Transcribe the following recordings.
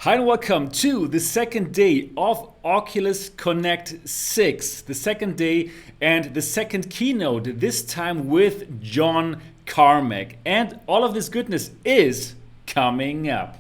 Hi and welcome to the second day of Oculus Connect 6, the second day and the second keynote, this time with John Carmack. And all of this goodness is coming up.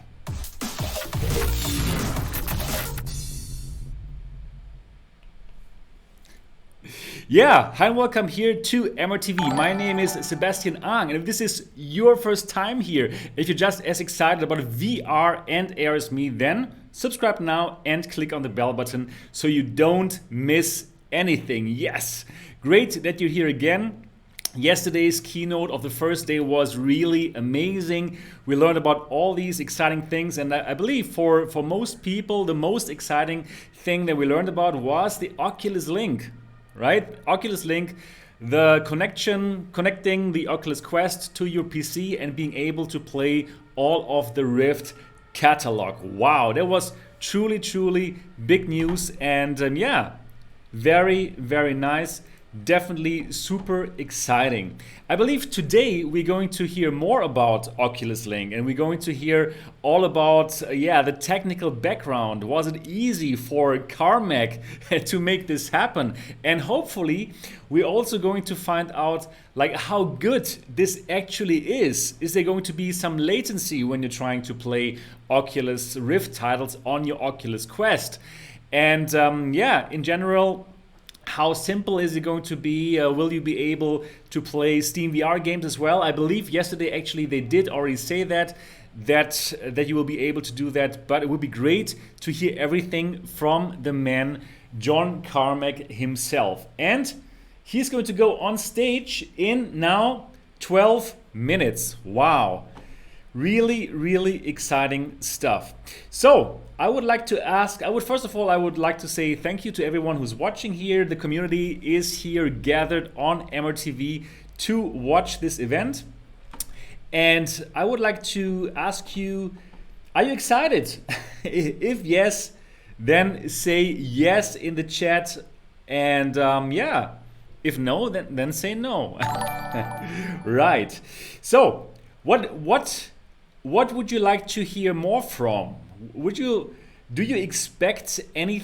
Yeah, hi and welcome here to MRTV. My name is Sebastian Ang, and if this is your first time here, if you're just as excited about VR and AR as me, then subscribe now and click on the bell button so you don't miss anything. Yes, great that you're here again. Yesterday's keynote of the first day was really amazing. We learned about all these exciting things, and I believe for most people, the most exciting thing that we learned about was the Oculus Link. Right? Oculus Link, the connecting the Oculus Quest to your PC and being able to play all of the Rift catalog. Wow, that was truly big news, and yeah, very nice. Definitely super exciting. I believe today we're going to hear more about Oculus Link, and we're going to hear all about the technical background. Was it easy for Carmack to make this happen? And hopefully we're also going to find out like how good this actually is. Is there going to be some latency when you're trying to play Oculus Rift titles on your Oculus Quest? And in general, how simple is it going to be? Will you be able to play Steam VR games as well? I believe yesterday actually they did already say that you will be able to do that, but it would be great to hear everything from the man John Carmack himself. And he's going to go on stage in now 12 minutes. Wow. Really exciting stuff. So I would like to ask, I would like to say thank you to everyone who's watching here. The community is here gathered on MRTV to watch this event. And I would like to ask you, are you excited? If yes, then say yes in the chat. And if no, then say no. Right. So what would you like to hear more from? Do you expect any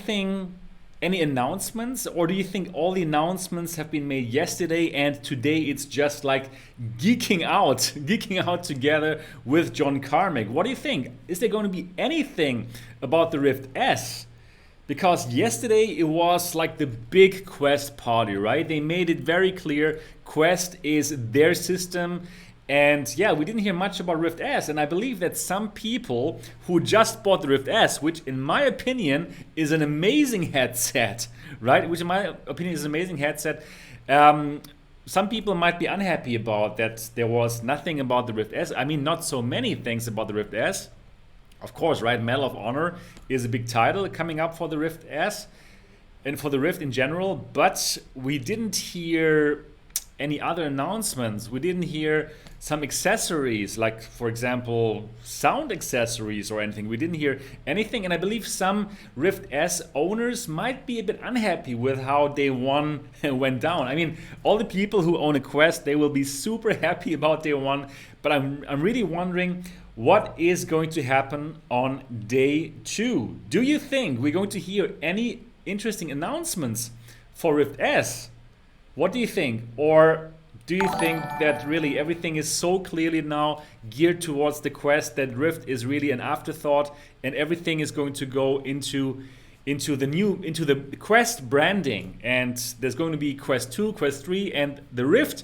announcements, or do you think all the announcements have been made yesterday and today it's just like geeking out together with John Carmack? What do you think? Is there going to be anything about the Rift S? Because yesterday it was like the big Quest party, right? They made it very clear Quest is their system. And yeah, we didn't hear much about Rift S, and I believe that some people who just bought the Rift S, which in my opinion is an amazing headset, right? Some people might be unhappy about that there was nothing about the Rift S. I mean, not so many things about the Rift S. Of course, right? Medal of Honor is a big title coming up for the Rift S and for the Rift in general, but we didn't hear any other announcements. We didn't hear some accessories, like for example sound accessories or anything. We didn't hear anything, and I believe some Rift S owners might be a bit unhappy with how day one went down. I mean, all the people who own a Quest, they will be super happy about day one, but I'm really wondering what is going to happen on day two. Do you think we're going to hear any interesting announcements for Rift S? What do you think? Or do you think that really everything is so clearly now geared towards the Quest that Rift is really an afterthought and everything is going to go into the Quest branding, and there's going to be Quest 2, Quest 3, and the Rift.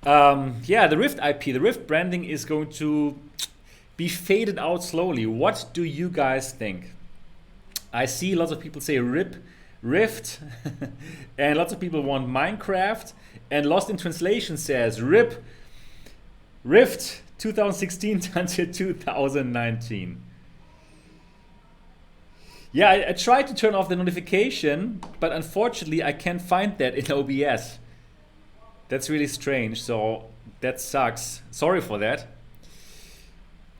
The Rift IP, the Rift branding is going to be faded out slowly. What do you guys think? I see lots of people say RIP Rift, and lots of people want Minecraft, and Lost in Translation says RIP Rift 2016 until 2019. Yeah, I tried to turn off the notification, but unfortunately I can't find that in OBS. That's really strange, so that sucks. Sorry for that.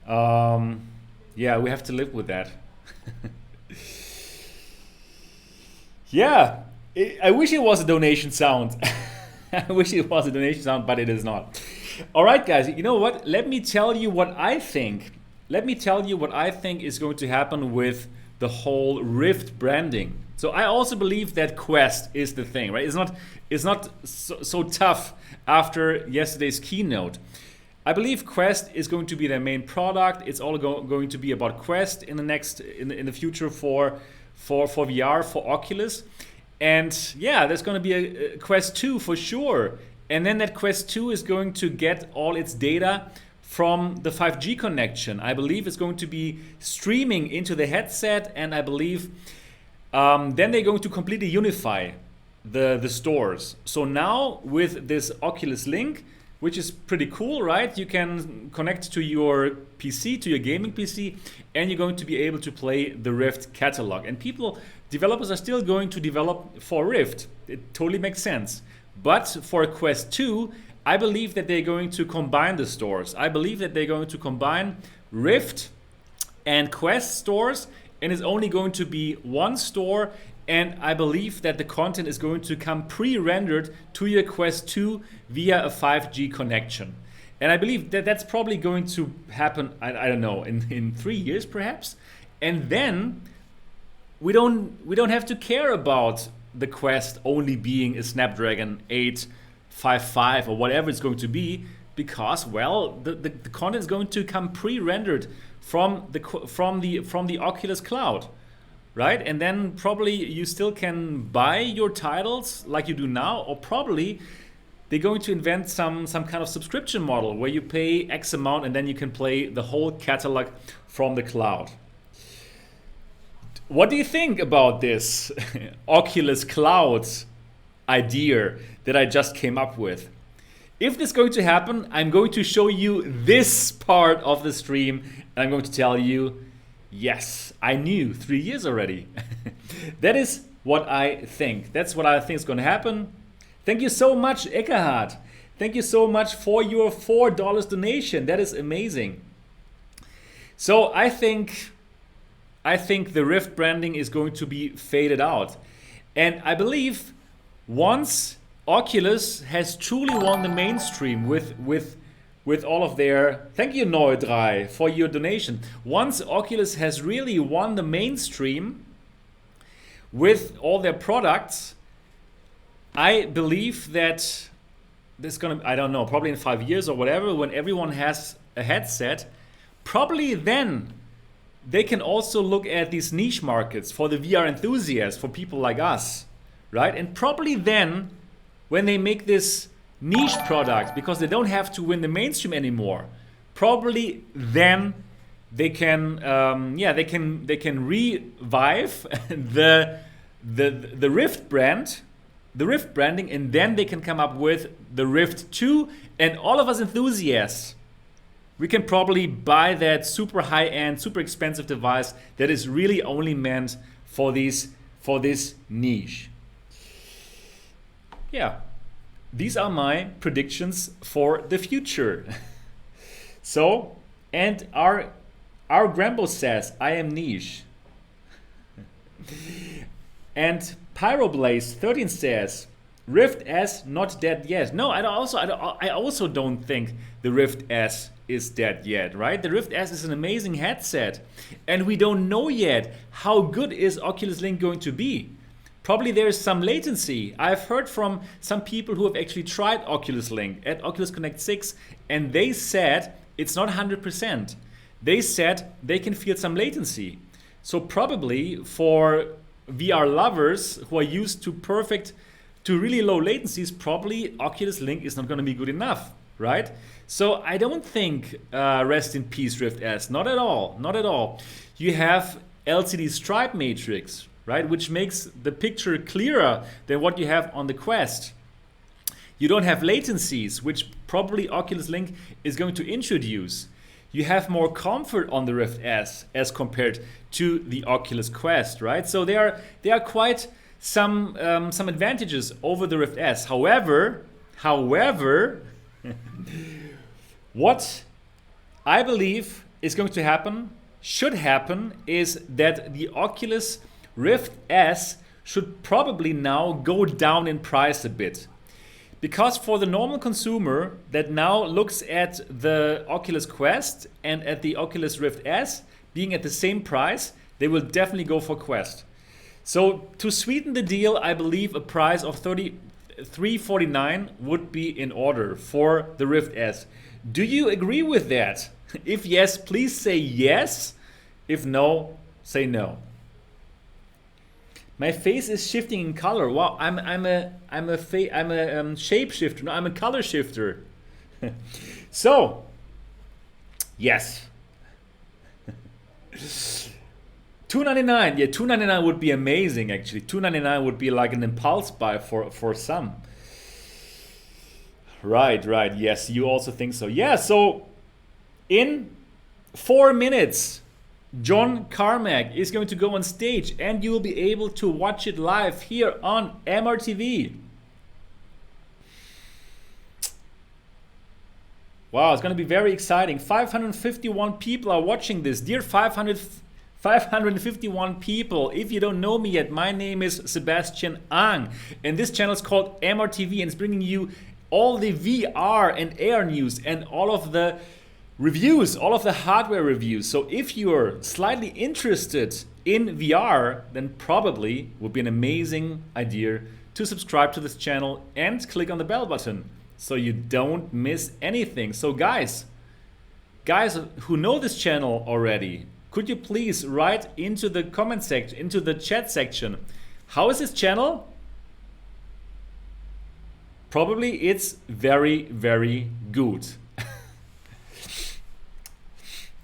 We have to live with that. Yeah, I wish it was a donation sound. I wish it was a donation sound, but it is not. All right, guys, you know what? Let me tell you what I think let me tell you what I think is going to happen with the whole Rift branding. So I also believe that Quest is the thing, right? It's not so tough after yesterday's keynote. I believe Quest is going to be their main product. It's all going to be about Quest in the future for VR, for Oculus. And yeah, there's going to be a Quest 2 for sure. And then that Quest 2 is going to get all its data from the 5G connection. I believe it's going to be streaming into the headset, and I believe then they're going to completely unify the stores. So now with this Oculus Link, which is pretty cool, right? You can connect to your PC, to your gaming PC, and you're going to be able to play the Rift catalog. And developers are still going to develop for Rift. It totally makes sense. But for Quest 2, I believe that they're going to combine the stores. I believe that they're going to combine Rift and Quest stores, and it's only going to be one store. And I believe that the content is going to come pre-rendered to your Quest 2 via a 5G connection. And I believe that that's probably going to happen, I don't know, in 3 years perhaps. And then we don't have to care about the Quest only being a Snapdragon 855 or whatever it's going to be, because, well, the content is going to come pre-rendered from the Oculus Cloud. Right? And then probably you still can buy your titles like you do now, or probably they're going to invent some kind of subscription model where you pay X amount and then you can play the whole catalog from the cloud. What do you think about this Oculus Cloud idea that I just came up with? If this is going to happen, I'm going to show you this part of the stream, and I'm going to tell you, yes, I knew 3 years already. That is what I think. That's what I think is going to happen. Thank you so much, Eckhard. Thank you so much for your $4 donation. That is amazing. So I think the Rift branding is going to be faded out. And I believe once Oculus has truly won the mainstream with all of their, thank you Noedrei for your donation. Once Oculus has really won the mainstream with all their products, I believe that there's gonna, I don't know, probably in 5 years or whatever, when everyone has a headset, probably then they can also look at these niche markets for the VR enthusiasts, for people like us, right? And probably then, when they make this niche product, because they don't have to win the mainstream anymore, probably then they can they can revive the Rift brand, the Rift branding, and then they can come up with the Rift 2, and all of us enthusiasts, we can probably buy that super high-end, super expensive device that is really only meant for this niche. Yeah. These are my predictions for the future. So, and our Grambo says, I am niche. And Pyroblaze 13 says, Rift S not dead yet. No, I also don't think the Rift S is dead yet, right? The Rift S is an amazing headset, and we don't know yet how good is Oculus Link going to be. Probably there's some latency. I've heard from some people who have actually tried Oculus Link at Oculus Connect 6, and they said it's not 100%. They said they can feel some latency. So probably for VR lovers who are used to really low latencies, probably Oculus Link is not going to be good enough, right? So I don't think rest in peace Rift S, not at all, not at all. You have LCD stripe matrix, right, which makes the picture clearer than what you have on the Quest. You don't have latencies, which probably Oculus Link is going to introduce. You have more comfort on the Rift S as compared to the Oculus Quest, right? So there are quite some advantages over the Rift S. However, what I believe is going to happen, should happen, is that the Oculus Rift S should probably now go down in price a bit. Because for the normal consumer that now looks at the Oculus Quest and at the Oculus Rift S being at the same price, they will definitely go for Quest. So to sweeten the deal, I believe a price of $349 would be in order for the Rift S. Do you agree with that? If yes, please say yes. If no, say no. My face is shifting in color. Wow, I'm a shapeshifter. No, I'm a color shifter. So, yes. $299. Yeah, $299 would be amazing. Actually, $299 would be like an impulse buy for some. Right. Yes, you also think so. Yeah. So, in 4 minutes, John Carmack is going to go on stage and you will be able to watch it live here on MRTV. Wow, it's going to be very exciting. 551 people are watching this. Dear 551 people, if you don't know me yet, my name is Sebastian Ang and this channel is called MRTV and it's bringing you all the VR and AR news and all of the reviews, all of the hardware reviews. So if you're slightly interested in VR, then probably would be an amazing idea to subscribe to this channel and click on the bell button so you don't miss anything. So guys who know this channel already, could you please write into the comment section, into the chat section, how is this channel? Probably it's very, very good.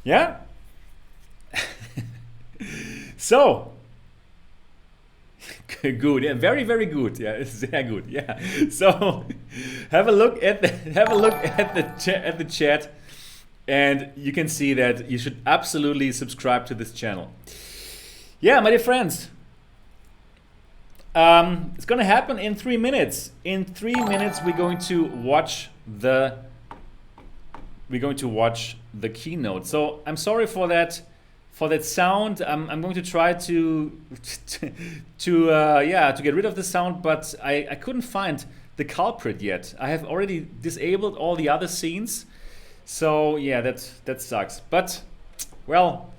Yeah? So, good. Yeah, very, very good. Yeah, it's very good. Yeah. So, have a look at the chat, and you can see that you should absolutely subscribe to this channel. Yeah, my dear friends. It's gonna happen in 3 minutes. In 3 minutes, we're going to watch the keynote. So I'm sorry for that sound. I'm going to try to get rid of the sound, but I couldn't find the culprit yet. I have already disabled all the other scenes. So yeah, that sucks. But well,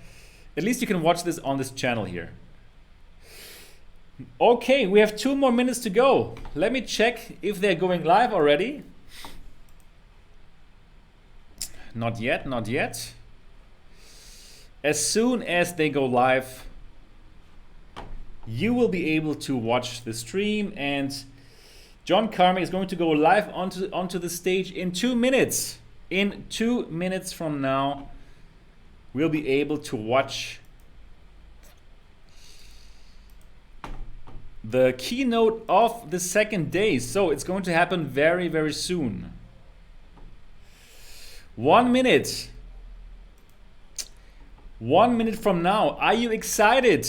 at least you can watch this on this channel here. Okay, we have 2 more minutes to go. Let me check if they're going live already. Not yet. As soon as they go live, you will be able to watch the stream, and John Carmack is going to go live onto the stage in 2 minutes. In 2 minutes from now, we'll be able to watch the keynote of the second day. So it's going to happen very, very soon. 1 minute. 1 minute from now. Are you excited?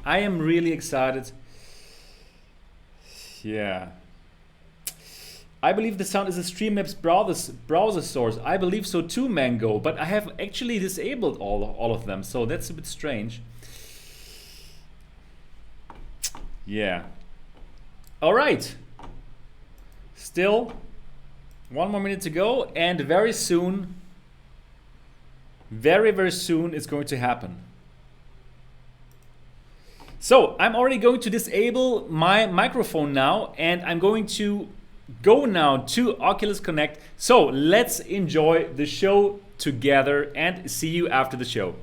I am really excited. Yeah. I believe the sound is a Streamlabs browser source. I believe so too, Mango. But I have actually disabled all of them, so that's a bit strange. Yeah. All right. Still 1 more minute to go, and very soon, very, very soon it's going to happen. So I'm already going to disable my microphone now, and I'm going to go now to Oculus Connect. So let's enjoy the show together and see you after the show.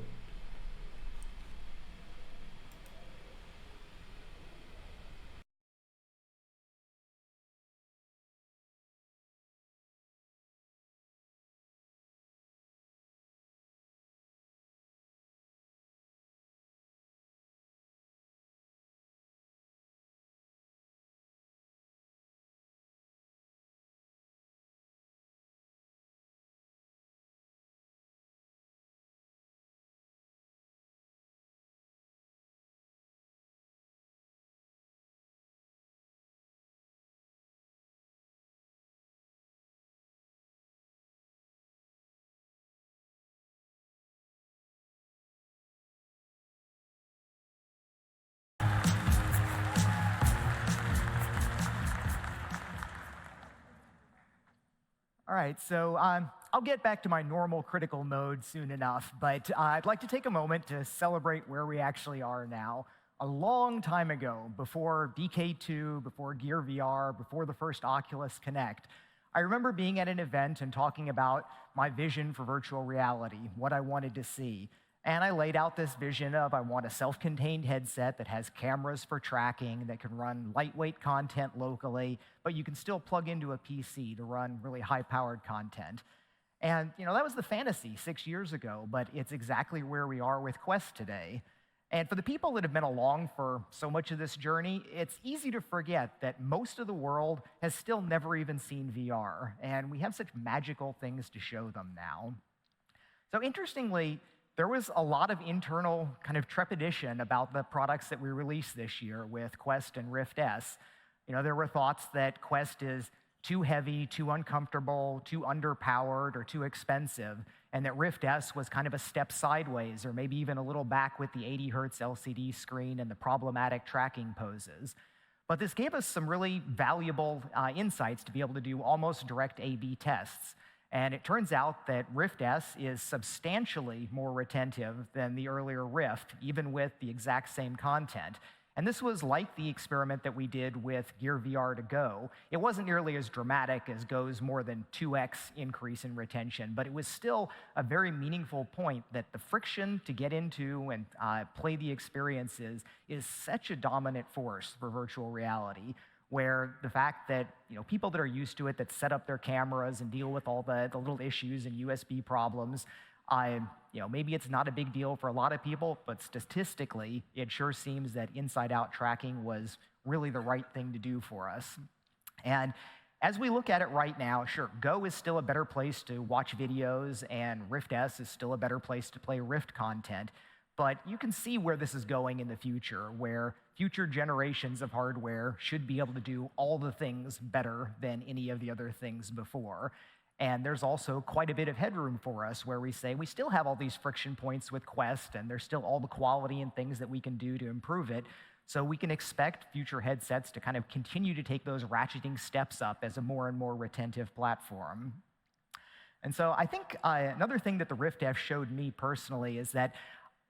All right, so I'll get back to my normal critical mode soon enough, but I'd like to take a moment to celebrate where we actually are now. A long time ago, before DK2, before Gear VR, before the first Oculus Connect, I remember being at an event and talking about my vision for virtual reality, what I wanted to see. And I laid out this vision of I want a self-contained headset that has cameras for tracking, that can run lightweight content locally, but you can still plug into a PC to run really high-powered content. And that was the fantasy 6 years ago, but it's exactly where we are with Quest today. And for the people that have been along for so much of this journey, it's easy to forget that most of the world has still never even seen VR, and we have such magical things to show them now. So interestingly, there was a lot of internal kind of trepidation about the products that we released this year with Quest and Rift S. There were thoughts that Quest is too heavy, too uncomfortable, too underpowered, or too expensive, and that Rift S was kind of a step sideways, or maybe even a little back with the 80 hertz LCD screen and the problematic tracking poses. But this gave us some really valuable insights to be able to do almost direct A/B tests. And it turns out that Rift S is substantially more retentive than the earlier Rift, even with the exact same content. And this was like the experiment that we did with Gear VR to Go. It wasn't nearly as dramatic as Go's more than 2x increase in retention, but it was still a very meaningful point that the friction to get into and play the experiences is such a dominant force for virtual reality, where the fact that people that are used to it, that set up their cameras and deal with all the little issues and USB problems, maybe it's not a big deal for a lot of people, but statistically, it sure seems that inside-out tracking was really the right thing to do for us. And as we look at it right now, sure, Go is still a better place to watch videos, and Rift S is still a better place to play Rift content. But you can see where this is going in the future, where future generations of hardware should be able to do all the things better than any of the other things before. And there's also quite a bit of headroom for us where we say we still have all these friction points with Quest, and there's still all the quality and things that we can do to improve it. So we can expect future headsets to kind of continue to take those ratcheting steps up as a more and more retentive platform. And so I think another thing that the Rift F showed me personally is that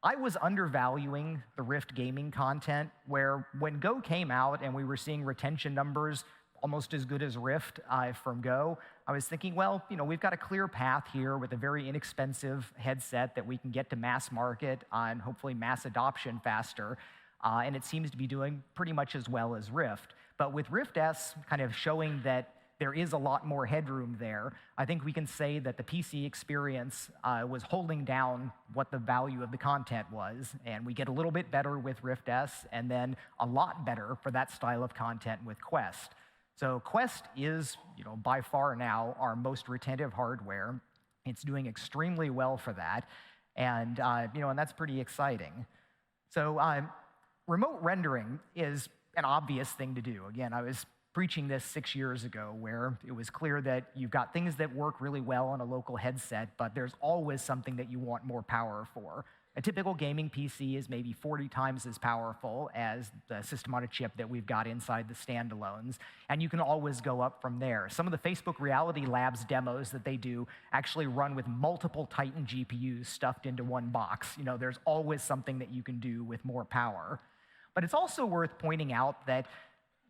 I was undervaluing the Rift gaming content, where when Go came out and we were seeing retention numbers almost as good as Rift from Go, I was thinking, well, we've got a clear path here with a very inexpensive headset that we can get to mass market and hopefully mass adoption faster. And it seems to be doing pretty much as well as Rift. But with Rift S kind of showing that there is a lot more headroom there, I think we can say that the PC experience was holding down what the value of the content was. And we get a little bit better with Rift S, and then a lot better for that style of content with Quest. So Quest is, by far now our most retentive hardware. It's doing extremely well for that. And, and that's pretty exciting. So remote rendering is an obvious thing to do. Again, I was preaching this 6 years ago, where it was clear that you've got things that work really well on a local headset, but there's always something that you want more power for. A typical gaming PC is maybe 40 times as powerful as the system on a chip that we've got inside the standalones, and you can always go up from there. Some of the Facebook Reality Labs demos that they do actually run with multiple Titan GPUs stuffed into one box. There's always something that you can do with more power. But it's also worth pointing out that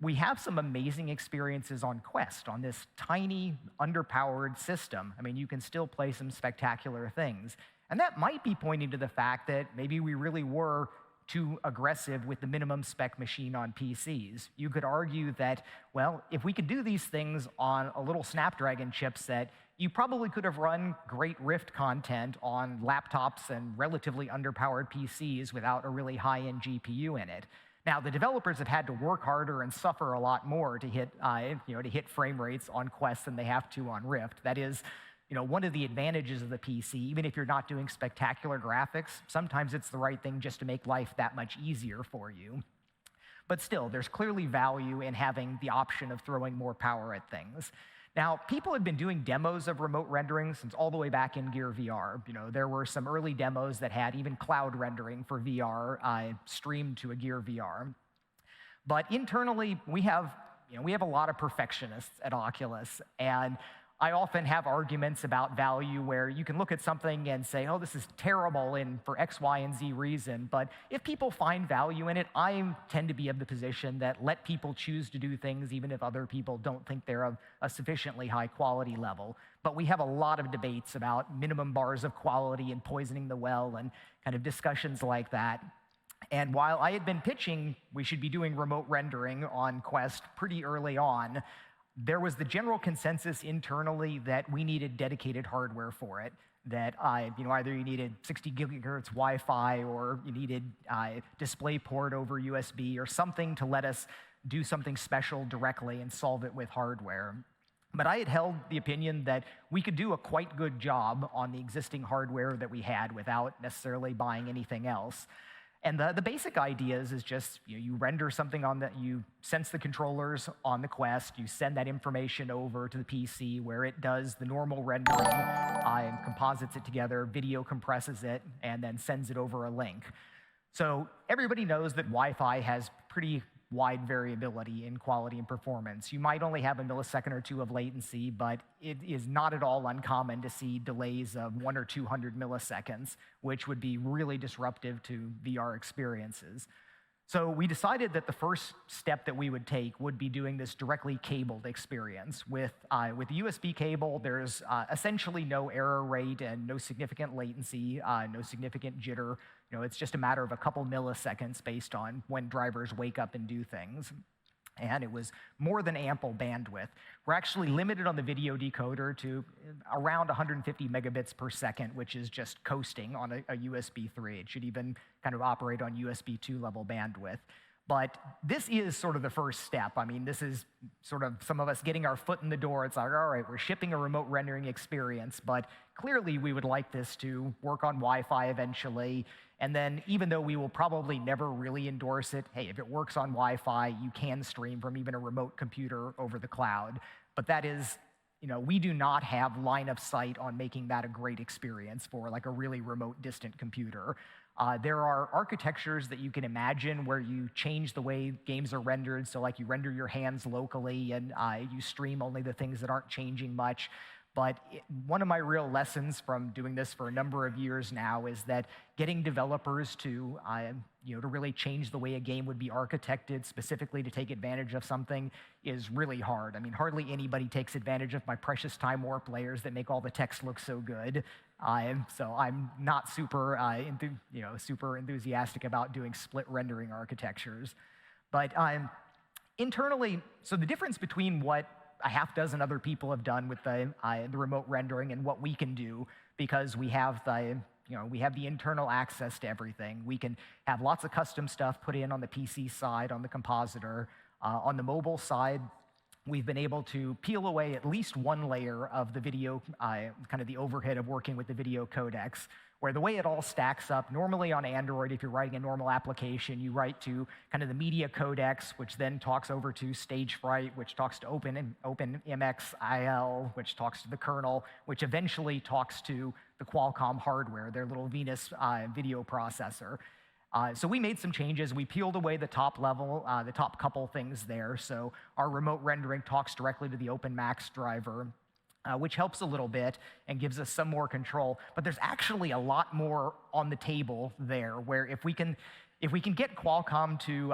we have some amazing experiences on Quest, on this tiny, underpowered system. I mean, you can still play some spectacular things. And that might be pointing to the fact that maybe we really were too aggressive with the minimum spec machine on PCs. You could argue that, well, if we could do these things on a little Snapdragon chipset, you probably could have run great Rift content on laptops and relatively underpowered PCs without a really high-end GPU in it. Now, the developers have had to work harder and suffer a lot more to hit frame rates on Quest than they have to on Rift. That is, one of the advantages of the PC. Even if you're not doing spectacular graphics, sometimes it's the right thing just to make life that much easier for you. But still, there's clearly value in having the option of throwing more power at things. Now, people have been doing demos of remote rendering since all the way back in Gear VR. There were some early demos that had even cloud rendering for VR streamed to a Gear VR. But internally, we have a lot of perfectionists at Oculus, and I often have arguments about value where you can look at something and say, oh, this is terrible for X, Y, and Z reason. But if people find value in it, I tend to be of the position that let people choose to do things even if other people don't think they're of a sufficiently high quality level. But we have a lot of debates about minimum bars of quality and poisoning the well and kind of discussions like that. And while I had been pitching we should be doing remote rendering on Quest pretty early on, there was the general consensus internally that we needed dedicated hardware for it, that either you needed 60 gigahertz Wi-Fi or you needed DisplayPort over USB or something to let us do something special directly and solve it with hardware. But I had held the opinion that we could do a quite good job on the existing hardware that we had without necessarily buying anything else. And the basic ideas is just you render something on that, you sense the controllers on the Quest, you send that information over to the PC where it does the normal rendering and composites it together, video compresses it, and then sends it over a link. So everybody knows that Wi-Fi has pretty wide variability in quality and performance. You might only have a millisecond or two of latency, but it is not at all uncommon to see delays of 100 or 200 milliseconds, which would be really disruptive to VR experiences. So we decided that the first step that we would take would be doing this directly cabled experience. With the USB cable, there's essentially no error rate and no significant latency, no significant jitter. It's just a matter of a couple milliseconds based on when drivers wake up and do things. And it was more than ample bandwidth. We're actually limited on the video decoder to around 150 megabits per second, which is just coasting on a USB 3. It should even kind of operate on USB 2 level bandwidth. But this is sort of the first step. I mean, this is sort of some of us getting our foot in the door. It's like, all right, we're shipping a remote rendering experience, but clearly we would like this to work on Wi-Fi eventually. And then even though we will probably never really endorse it, hey, if it works on Wi-Fi, you can stream from even a remote computer over the cloud. But that is, we do not have line of sight on making that a great experience for like a really remote distant computer. There are architectures that you can imagine where you change the way games are rendered. So like you render your hands locally and you stream only the things that aren't changing much. But one of my real lessons from doing this for a number of years now is that getting developers to really change the way a game would be architected specifically to take advantage of something is really hard. I mean, hardly anybody takes advantage of my precious Time Warp layers that make all the text look so good. So I'm not super enthusiastic about doing split rendering architectures. But internally, so the difference between what a half dozen other people have done with the remote rendering and what we can do, because we have the internal access to everything. We can have lots of custom stuff put in on the PC side, on the compositor. On the mobile side, we've been able to peel away at least one layer of the video, kind of the overhead of working with the video codecs, where the way it all stacks up, normally on Android, if you're writing a normal application, you write to kind of the media codecs, which then talks over to Stagefright, which talks to OpenMXIL, which talks to the kernel, which eventually talks to the Qualcomm hardware, their little Venus video processor. So we made some changes. We peeled away the top level, the top couple things there. So our remote rendering talks directly to the OpenMax driver, which helps a little bit and gives us some more control. But there's actually a lot more on the table there, where if we can get Qualcomm to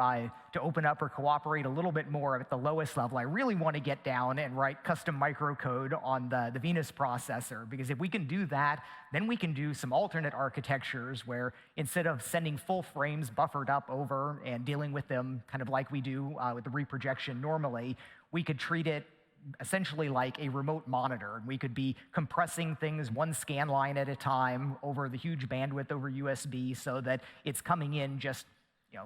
open up or cooperate a little bit more at the lowest level, I really want to get down and write custom microcode on the Venus processor, because if we can do that, then we can do some alternate architectures where instead of sending full frames buffered up over and dealing with them kind of like we do with the reprojection normally, we could treat it essentially like a remote monitor. We could be compressing things one scan line at a time over the huge bandwidth over USB so that it's coming in just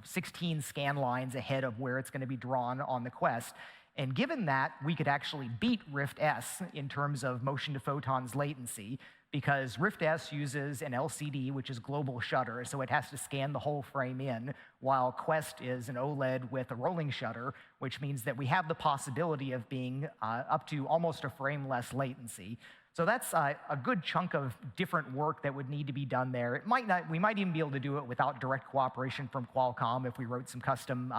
16 scan lines ahead of where it's going to be drawn on the Quest. And given that, we could actually beat Rift S in terms of motion to photons latency, because Rift S uses an LCD, which is global shutter, so it has to scan the whole frame in, while Quest is an OLED with a rolling shutter, which means that we have the possibility of being up to almost a frame less latency. So that's a good chunk of different work that would need to be done there. We might even be able to do it without direct cooperation from Qualcomm if we wrote some custom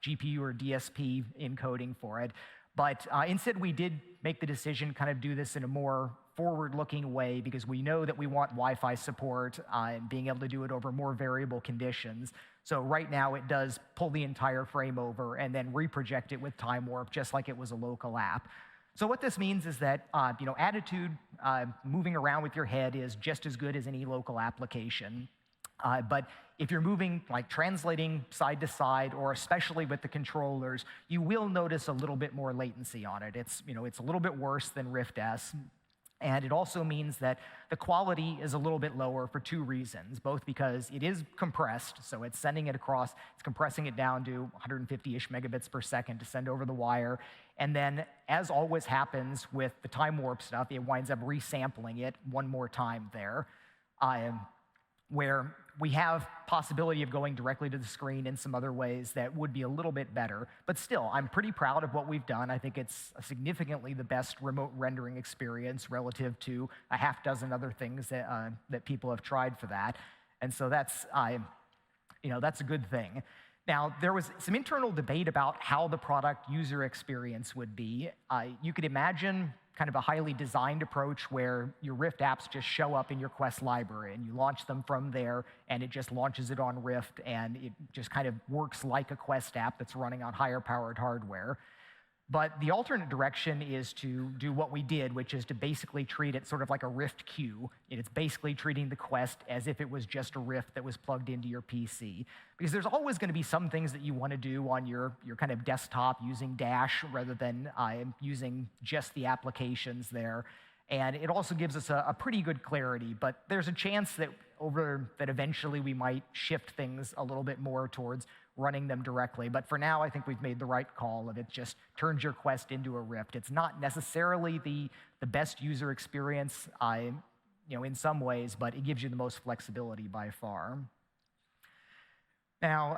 GPU or DSP encoding for it. But instead, we did make the decision kind of do this in a more forward-looking way because we know that we want Wi-Fi support and being able to do it over more variable conditions. So right now, it does pull the entire frame over and then reproject it with time warp, just like it was a local app. So what this means is that attitude moving around with your head is just as good as any local application. But if you're moving, like translating side to side, or especially with the controllers, you will notice a little bit more latency on it. It's a little bit worse than Rift S. And it also means that the quality is a little bit lower for two reasons, both because it is compressed, so it's sending it across, it's compressing it down to 150-ish megabits per second to send over the wire. And then, as always happens with the time warp stuff, it winds up resampling it one more time there, where we have possibility of going directly to the screen in some other ways that would be a little bit better. But still, I'm pretty proud of what we've done. I think it's significantly the best remote rendering experience relative to a half dozen other things that people have tried for that. And so that's a good thing. Now, there was some internal debate about how the product user experience would be. You could imagine kind of a highly designed approach where your Rift apps just show up in your Quest library, and you launch them from there, and it just launches it on Rift, and it just kind of works like a Quest app that's running on higher-powered hardware. But the alternate direction is to do what we did, which is to basically treat it sort of like a Rift queue. It's basically treating the Quest as if it was just a Rift that was plugged into your PC. Because there's always going to be some things that you want to do on your kind of desktop using Dash rather than using just the applications there. And it also gives us a pretty good clarity, but there's a chance that eventually we might shift things a little bit more towards running them directly. But for now, I think we've made the right call, and it just turns your Quest into a Rift. It's not necessarily the best user experience, in some ways, but it gives you the most flexibility by far. Now,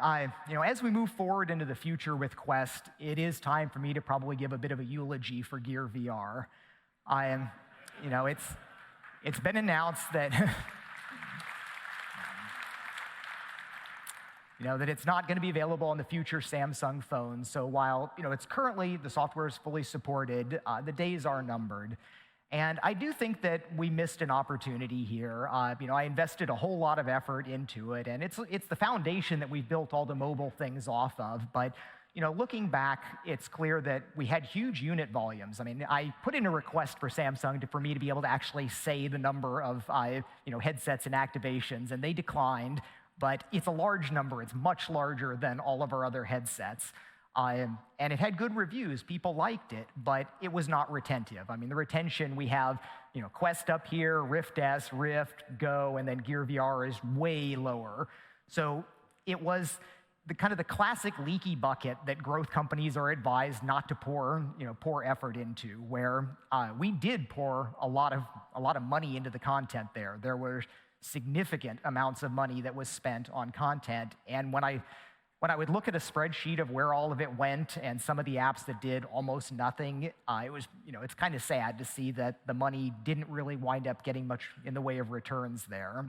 as we move forward into the future with Quest, it is time for me to probably give a bit of a eulogy for Gear VR. It's been announced that that it's not going to be available on the future Samsung phones. So while it's currently, the software is fully supported, the days are numbered. And I do think that we missed an opportunity here. I invested a whole lot of effort into it, and it's the foundation that we've built all the mobile things off of. But looking back, it's clear that we had huge unit volumes. I mean, I put in a request for Samsung for me to be able to actually say the number of headsets and activations, and they declined. But it's a large number. It's much larger than all of our other headsets. And it had good reviews. People liked it, but it was not retentive. I mean, the retention, we have Quest up here, Rift S, Rift, Go, and then Gear VR is way lower. So it was the kind of the classic leaky bucket that growth companies are advised not to pour effort into, where we did pour a lot of money into the content there. There were significant amounts of money that was spent on content. And when I would look at a spreadsheet of where all of it went and some of the apps that did almost nothing, it's kind of sad to see that the money didn't really wind up getting much in the way of returns there.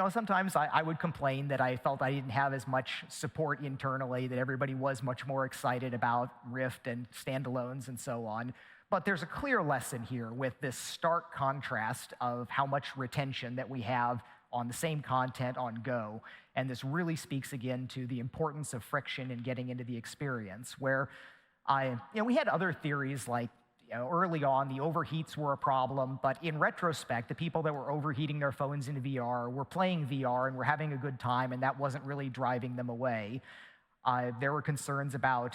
Sometimes I would complain that I felt I didn't have as much support internally, that everybody was much more excited about Rift and standalones and so on. But there's a clear lesson here with this stark contrast of how much retention that we have on the same content on Go. And this really speaks again to the importance of friction in getting into the experience, where we had other theories like early on, the overheats were a problem, but in retrospect, the people that were overheating their phones into VR were playing VR and were having a good time, and that wasn't really driving them away. There were concerns about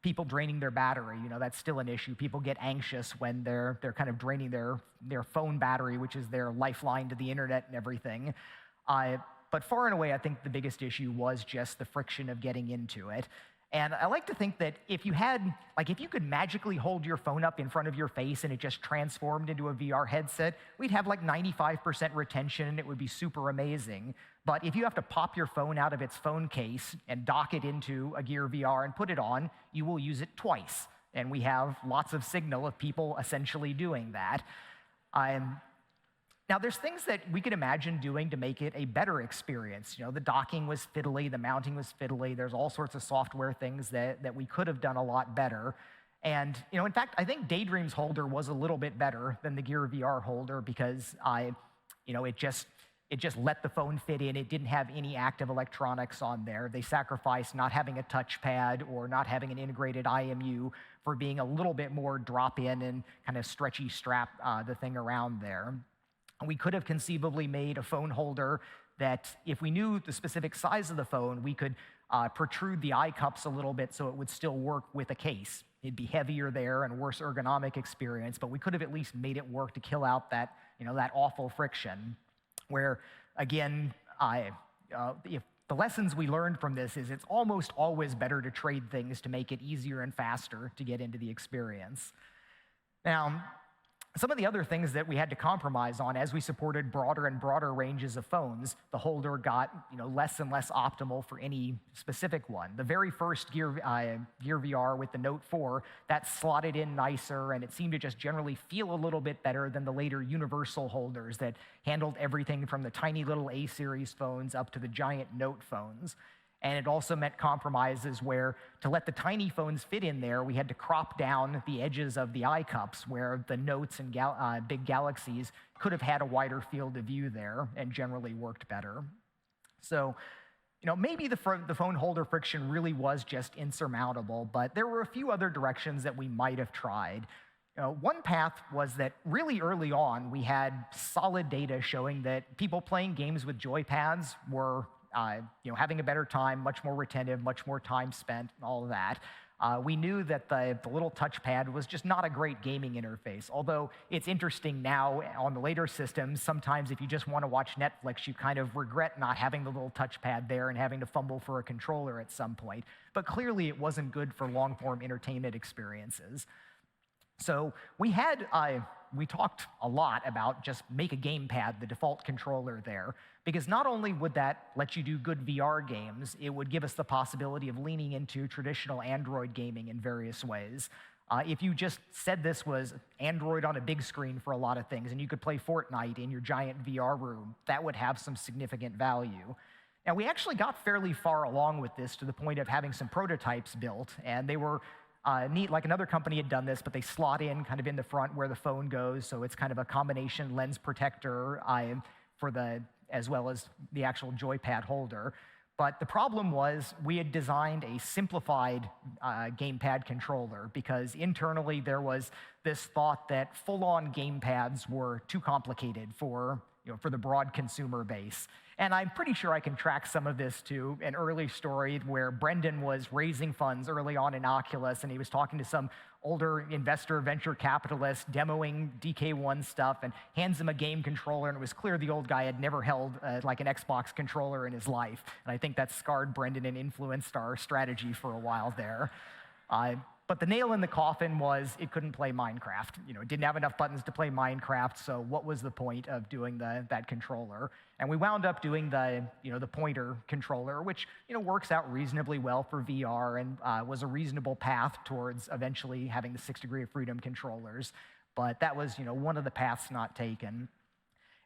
people draining their battery. That's still an issue. People get anxious when they're kind of draining their phone battery, which is their lifeline to the internet and everything. But far and away, I think the biggest issue was just the friction of getting into it. And I like to think that if you could magically hold your phone up in front of your face and it just transformed into a VR headset, we'd have like 95% retention and it would be super amazing. But if you have to pop your phone out of its phone case and dock it into a Gear VR and put it on, you will use it twice. And we have lots of signal of people essentially doing that. Now, there's things that we could imagine doing to make it a better experience. The docking was fiddly, the mounting was fiddly. There's all sorts of software things that we could have done a lot better. And in fact, I think Daydream's holder was a little bit better than the Gear VR holder because it just let the phone fit in. It didn't have any active electronics on there. They sacrificed not having a touchpad or not having an integrated IMU for being a little bit more drop-in and kind of stretchy strap the thing around there. We could have conceivably made a phone holder that, if we knew the specific size of the phone, we could protrude the eye cups a little bit so it would still work with a case. It'd be heavier there and worse ergonomic experience, but we could have at least made it work to kill out that, that awful friction. Where, again, if the lessons we learned from this is it's almost always better to trade things to make it easier and faster to get into the experience. Now, some of the other things that we had to compromise on as we supported broader and broader ranges of phones, the holder got less and less optimal for any specific one. The very first Gear VR with the Note 4, that slotted in nicer, and it seemed to just generally feel a little bit better than the later universal holders that handled everything from the tiny little A-series phones up to the giant Note phones. And it also meant compromises where, to let the tiny phones fit in there, we had to crop down the edges of the eye cups, where the Notes and big Galaxies could have had a wider field of view there and generally worked better. So, maybe the phone holder friction really was just insurmountable, but there were a few other directions that we might have tried. One path was that really early on, we had solid data showing that people playing games with joypads were having a better time, much more retentive, much more time spent, and all of that. We knew that the little touchpad was just not a great gaming interface, although it's interesting now on the later systems. Sometimes if you just want to watch Netflix, you kind of regret not having the little touchpad there and having to fumble for a controller at some point. But clearly it wasn't good for long-form entertainment experiences. So we talked a lot about just make a gamepad the default controller there, because not only would that let you do good VR games, it would give us the possibility of leaning into traditional Android gaming in various ways. If you just said this was Android on a big screen for a lot of things, and you could play Fortnite in your giant VR room, that would have some significant value. Now, we actually got fairly far along with this to the point of having some prototypes built, and they were neat. Like, another company had done this, but they slot in kind of in the front where the phone goes, so it's kind of a combination lens protector as well as the actual joypad holder. But the problem was we had designed a simplified gamepad controller, because internally there was this thought that full-on gamepads were too complicated for the broad consumer base. And I'm pretty sure I can track some of this to an early story where Brendan was raising funds early on in Oculus, and he was talking to some older investor venture capitalist demoing DK1 stuff, and hands him a game controller, and it was clear the old guy had never held like an Xbox controller in his life. And I think that scarred Brendan and influenced our strategy for a while there. But the nail in the coffin was it couldn't play Minecraft. It didn't have enough buttons to play Minecraft, so what was the point of doing that controller? And we wound up doing the pointer controller, which works out reasonably well for VR and was a reasonable path towards eventually having the 6 Degree of Freedom controllers. But that was one of the paths not taken.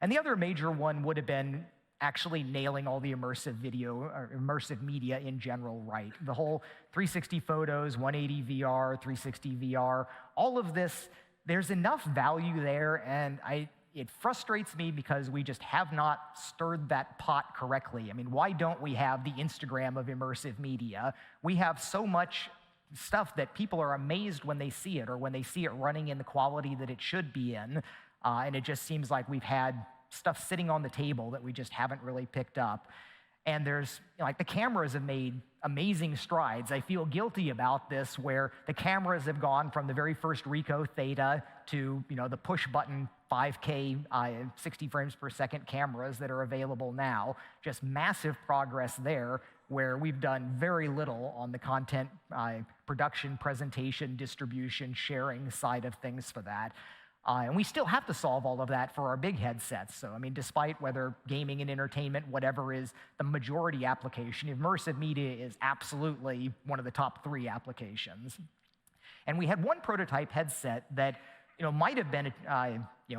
And the other major one would have been actually nailing all the immersive video or immersive media in general right. The whole 360 photos, 180 VR, 360 VR, all of this, there's enough value there, and it frustrates me because we just have not stirred that pot correctly. I mean, why don't we have the Instagram of immersive media? We have so much stuff that people are amazed when they see it, or when they see it running in the quality that it should be in, and it just seems like we've had stuff sitting on the table that we just haven't really picked up. And there's, the cameras have made amazing strides. I feel guilty about this, where the cameras have gone from the very first Ricoh Theta to, the push-button 5K 60 frames per second cameras that are available now. Just massive progress there, where we've done very little on the content production, presentation, distribution, sharing side of things for that. And we still have to solve all of that for our big headsets. So, despite whether gaming and entertainment, whatever is the majority application, immersive media is absolutely one of the top 3 applications. And we had one prototype headset that might have been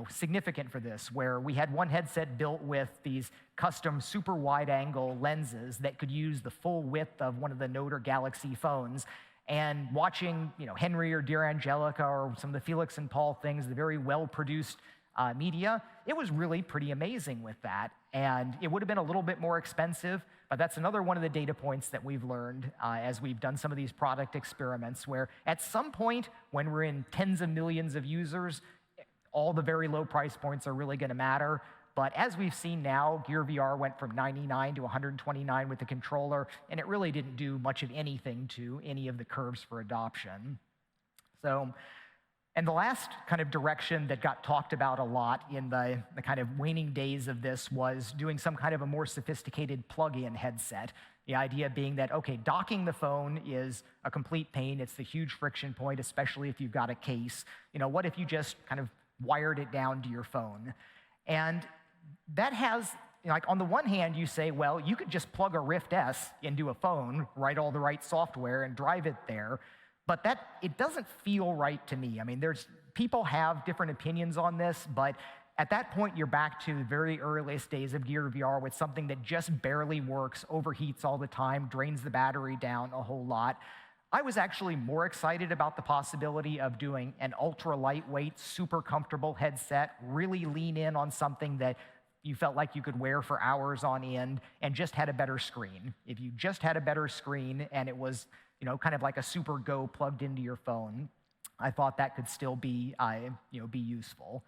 significant for this, where we had one headset built with these custom super wide-angle lenses that could use the full width of one of the Note or Galaxy phones. And watching Henry or Dear Angelica or some of the Felix and Paul things, the very well-produced media, it was really pretty amazing with that. And it would have been a little bit more expensive, but that's another one of the data points that we've learned as we've done some of these product experiments, where at some point, when we're in tens of millions of users, all the very low price points are really going to matter. But as we've seen now, Gear VR went from $99 to $129 with the controller, and it really didn't do much of anything to any of the curves for adoption. So, and the last kind of direction that got talked about a lot in the kind of waning days of this was doing some kind of a more sophisticated plug-in headset. The idea being that, okay, docking the phone is a complete pain. It's the huge friction point, especially if you've got a case. What if you just kind of wired it down to your phone? And that has, on the one hand, you say, well, you could just plug a Rift S into a phone, write all the right software, and drive it there. But it doesn't feel right to me. I mean, people have different opinions on this, but at that point, you're back to the very earliest days of Gear VR with something that just barely works, overheats all the time, drains the battery down a whole lot. I was actually more excited about the possibility of doing an ultra lightweight, super comfortable headset, really lean in on something that you felt like you could wear for hours on end and just had a better screen. If you just had a better screen and it was kind of like a Super Go plugged into your phone, I thought that could still be useful.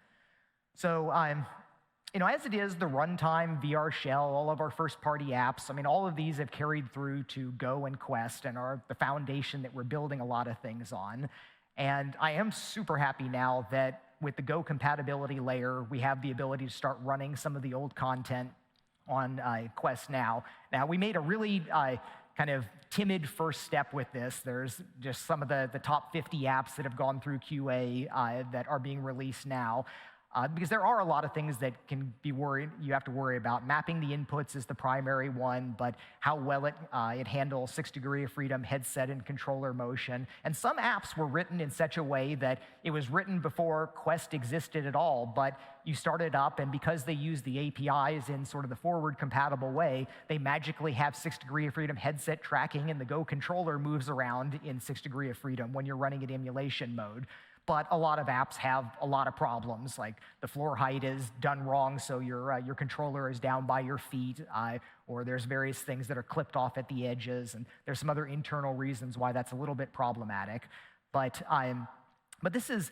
So, as it is, the Runtime, VR Shell, all of our first-party apps, all of these have carried through to Go and Quest and are the foundation that we're building a lot of things on. And I am super happy now that with the Go compatibility layer, we have the ability to start running some of the old content on Quest now. Now, we made a really kind of timid first step with this. There's just some of the top 50 apps that have gone through QA that are being released now. Because there are a lot of things that you have to worry about. Mapping the inputs is the primary one, but how well it handles 6 degree of freedom headset and controller motion. And some apps were written in such a way that it was written before Quest existed at all, but you start it up, and because they use the APIs in sort of the forward compatible way, they magically have 6 degree of freedom headset tracking, and the Go controller moves around in 6 degree of freedom when you're running in emulation mode. But a lot of apps have a lot of problems, like the floor height is done wrong, so your controller is down by your feet, or there's various things that are clipped off at the edges, and there's some other internal reasons why that's a little bit problematic. But this is,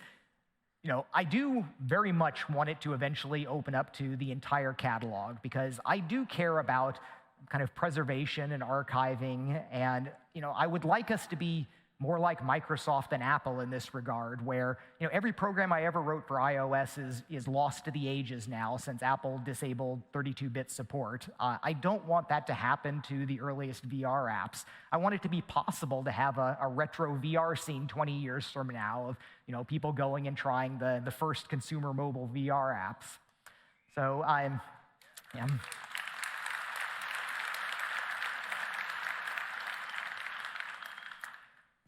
I do very much want it to eventually open up to the entire catalog, because I do care about kind of preservation and archiving, and I would like us to be more like Microsoft and Apple in this regard, where every program I ever wrote for iOS is lost to the ages now since Apple disabled 32-bit support. I don't want that to happen to the earliest VR apps. I want it to be possible to have a retro VR scene 20 years from now of people going and trying the first consumer mobile VR apps. So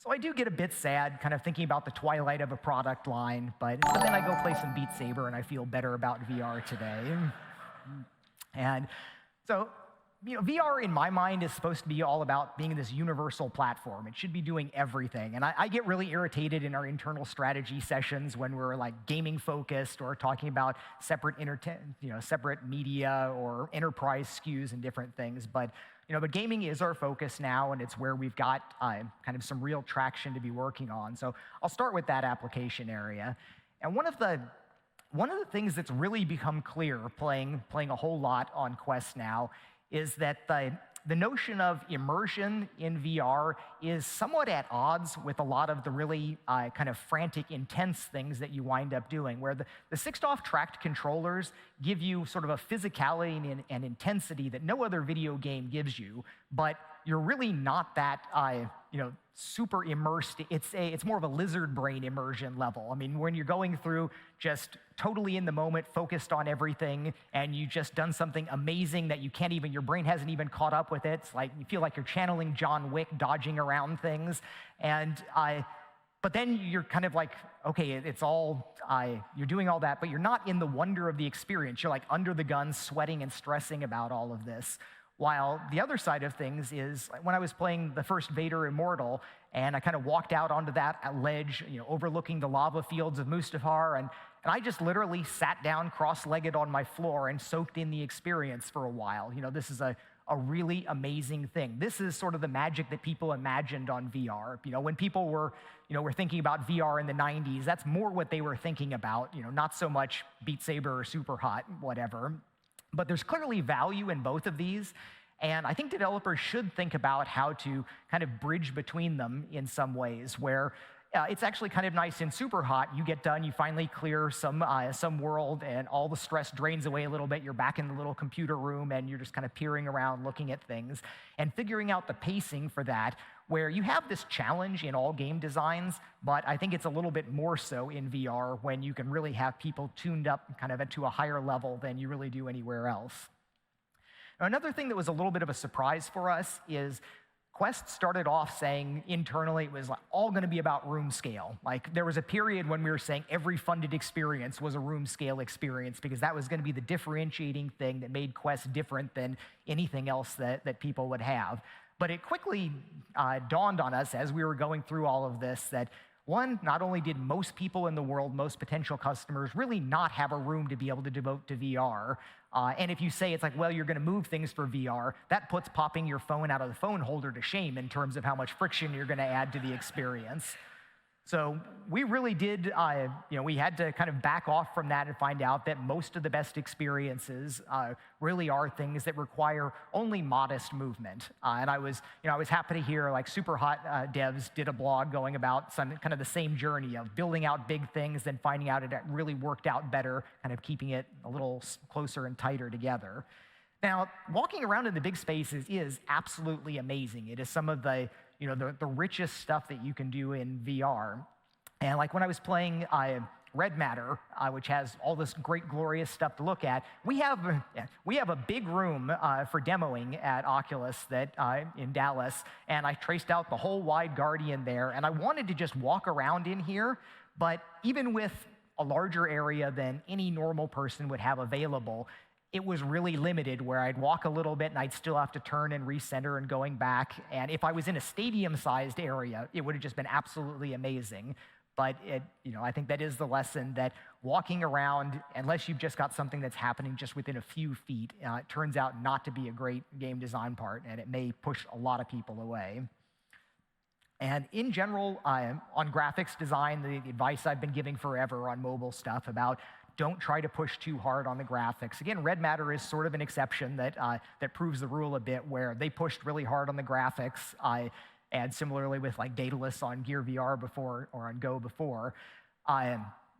So I do get a bit sad kind of thinking about the twilight of a product line, but then I go play some Beat Saber and I feel better about VR today. And so, VR in my mind is supposed to be all about being this universal platform. It should be doing everything. And I get really irritated in our internal strategy sessions when we're like gaming focused or talking about separate separate media or enterprise SKUs and different things. But gaming is our focus now, and it's where we've got kind of some real traction to be working on. So I'll start with that application area. And one of the things that's really become clear playing a whole lot on Quest now is that the notion of immersion in VR is somewhat at odds with a lot of the really kind of frantic, intense things that you wind up doing, where the 6-off tracked controllers give you sort of a physicality and intensity that no other video game gives you, but you're really not that super immersed. It's more of a lizard brain immersion level. I mean, when you're going through just totally in the moment, focused on everything, and you just done something amazing that your brain hasn't even caught up with it. It's like you feel like you're channeling John Wick, dodging around things. And But then you're kind of like, okay, it's all, you're doing all that, but you're not in the wonder of the experience. You're like under the gun, sweating and stressing about all of this. While the other side of things is when I was playing the first Vader Immortal, and I kind of walked out onto that ledge, overlooking the lava fields of Mustafar, and I just literally sat down cross-legged on my floor and soaked in the experience for a while. This is a really amazing thing. This is sort of the magic that people imagined on VR. When people were thinking about VR in the 90s, that's more what they were thinking about, not so much Beat Saber or Super Hot, whatever. But there's clearly value in both of these, and I think developers should think about how to kind of bridge between them in some ways, where it's actually kind of nice in Super Hot. You get done, you finally clear some world, and all the stress drains away a little bit. You're back in the little computer room, and you're just kind of peering around, looking at things, and figuring out the pacing for that, where you have this challenge in all game designs, but I think it's a little bit more so in VR when you can really have people tuned up kind of to a higher level than you really do anywhere else. Now, another thing that was a little bit of a surprise for us is Quest started off saying internally it was all going to be about room scale. Like there was a period when we were saying every funded experience was a room scale experience because that was going to be the differentiating thing that made Quest different than anything else that people would have. But it quickly dawned on us as we were going through all of this that, one, not only did most people in the world, most potential customers, really not have a room to be able to devote to VR. And if you say it's like, well, you're going to move things for VR, that puts popping your phone out of the phone holder to shame in terms of how much friction you're going to add to the experience. So we really did, we had to kind of back off from that and find out that most of the best experiences really are things that require only modest movement. And I was happy to hear like Super Hot devs did a blog going about some kind of the same journey of building out big things, then finding out it really worked out better, kind of keeping it a little closer and tighter together. Now, walking around in the big spaces is absolutely amazing. It is some of the richest stuff that you can do in VR. And like when I was playing Red Matter, which has all this great, glorious stuff to look at, we have a big room for demoing at Oculus in Dallas, and I traced out the whole wide Guardian there, and I wanted to just walk around in here, but even with a larger area than any normal person would have available, it was really limited where I'd walk a little bit and I'd still have to turn and recenter and going back. And if I was in a stadium-sized area, it would have just been absolutely amazing. But I think that is the lesson that walking around, unless you've just got something that's happening just within a few feet, it turns out not to be a great game design part, and it may push a lot of people away. And in general, on graphics design, the advice I've been giving forever on mobile stuff about don't try to push too hard on the graphics. Again, Red Matter is sort of an exception that proves the rule a bit, where they pushed really hard on the graphics, and similarly with like Daedalus on Gear VR before, or on Go before.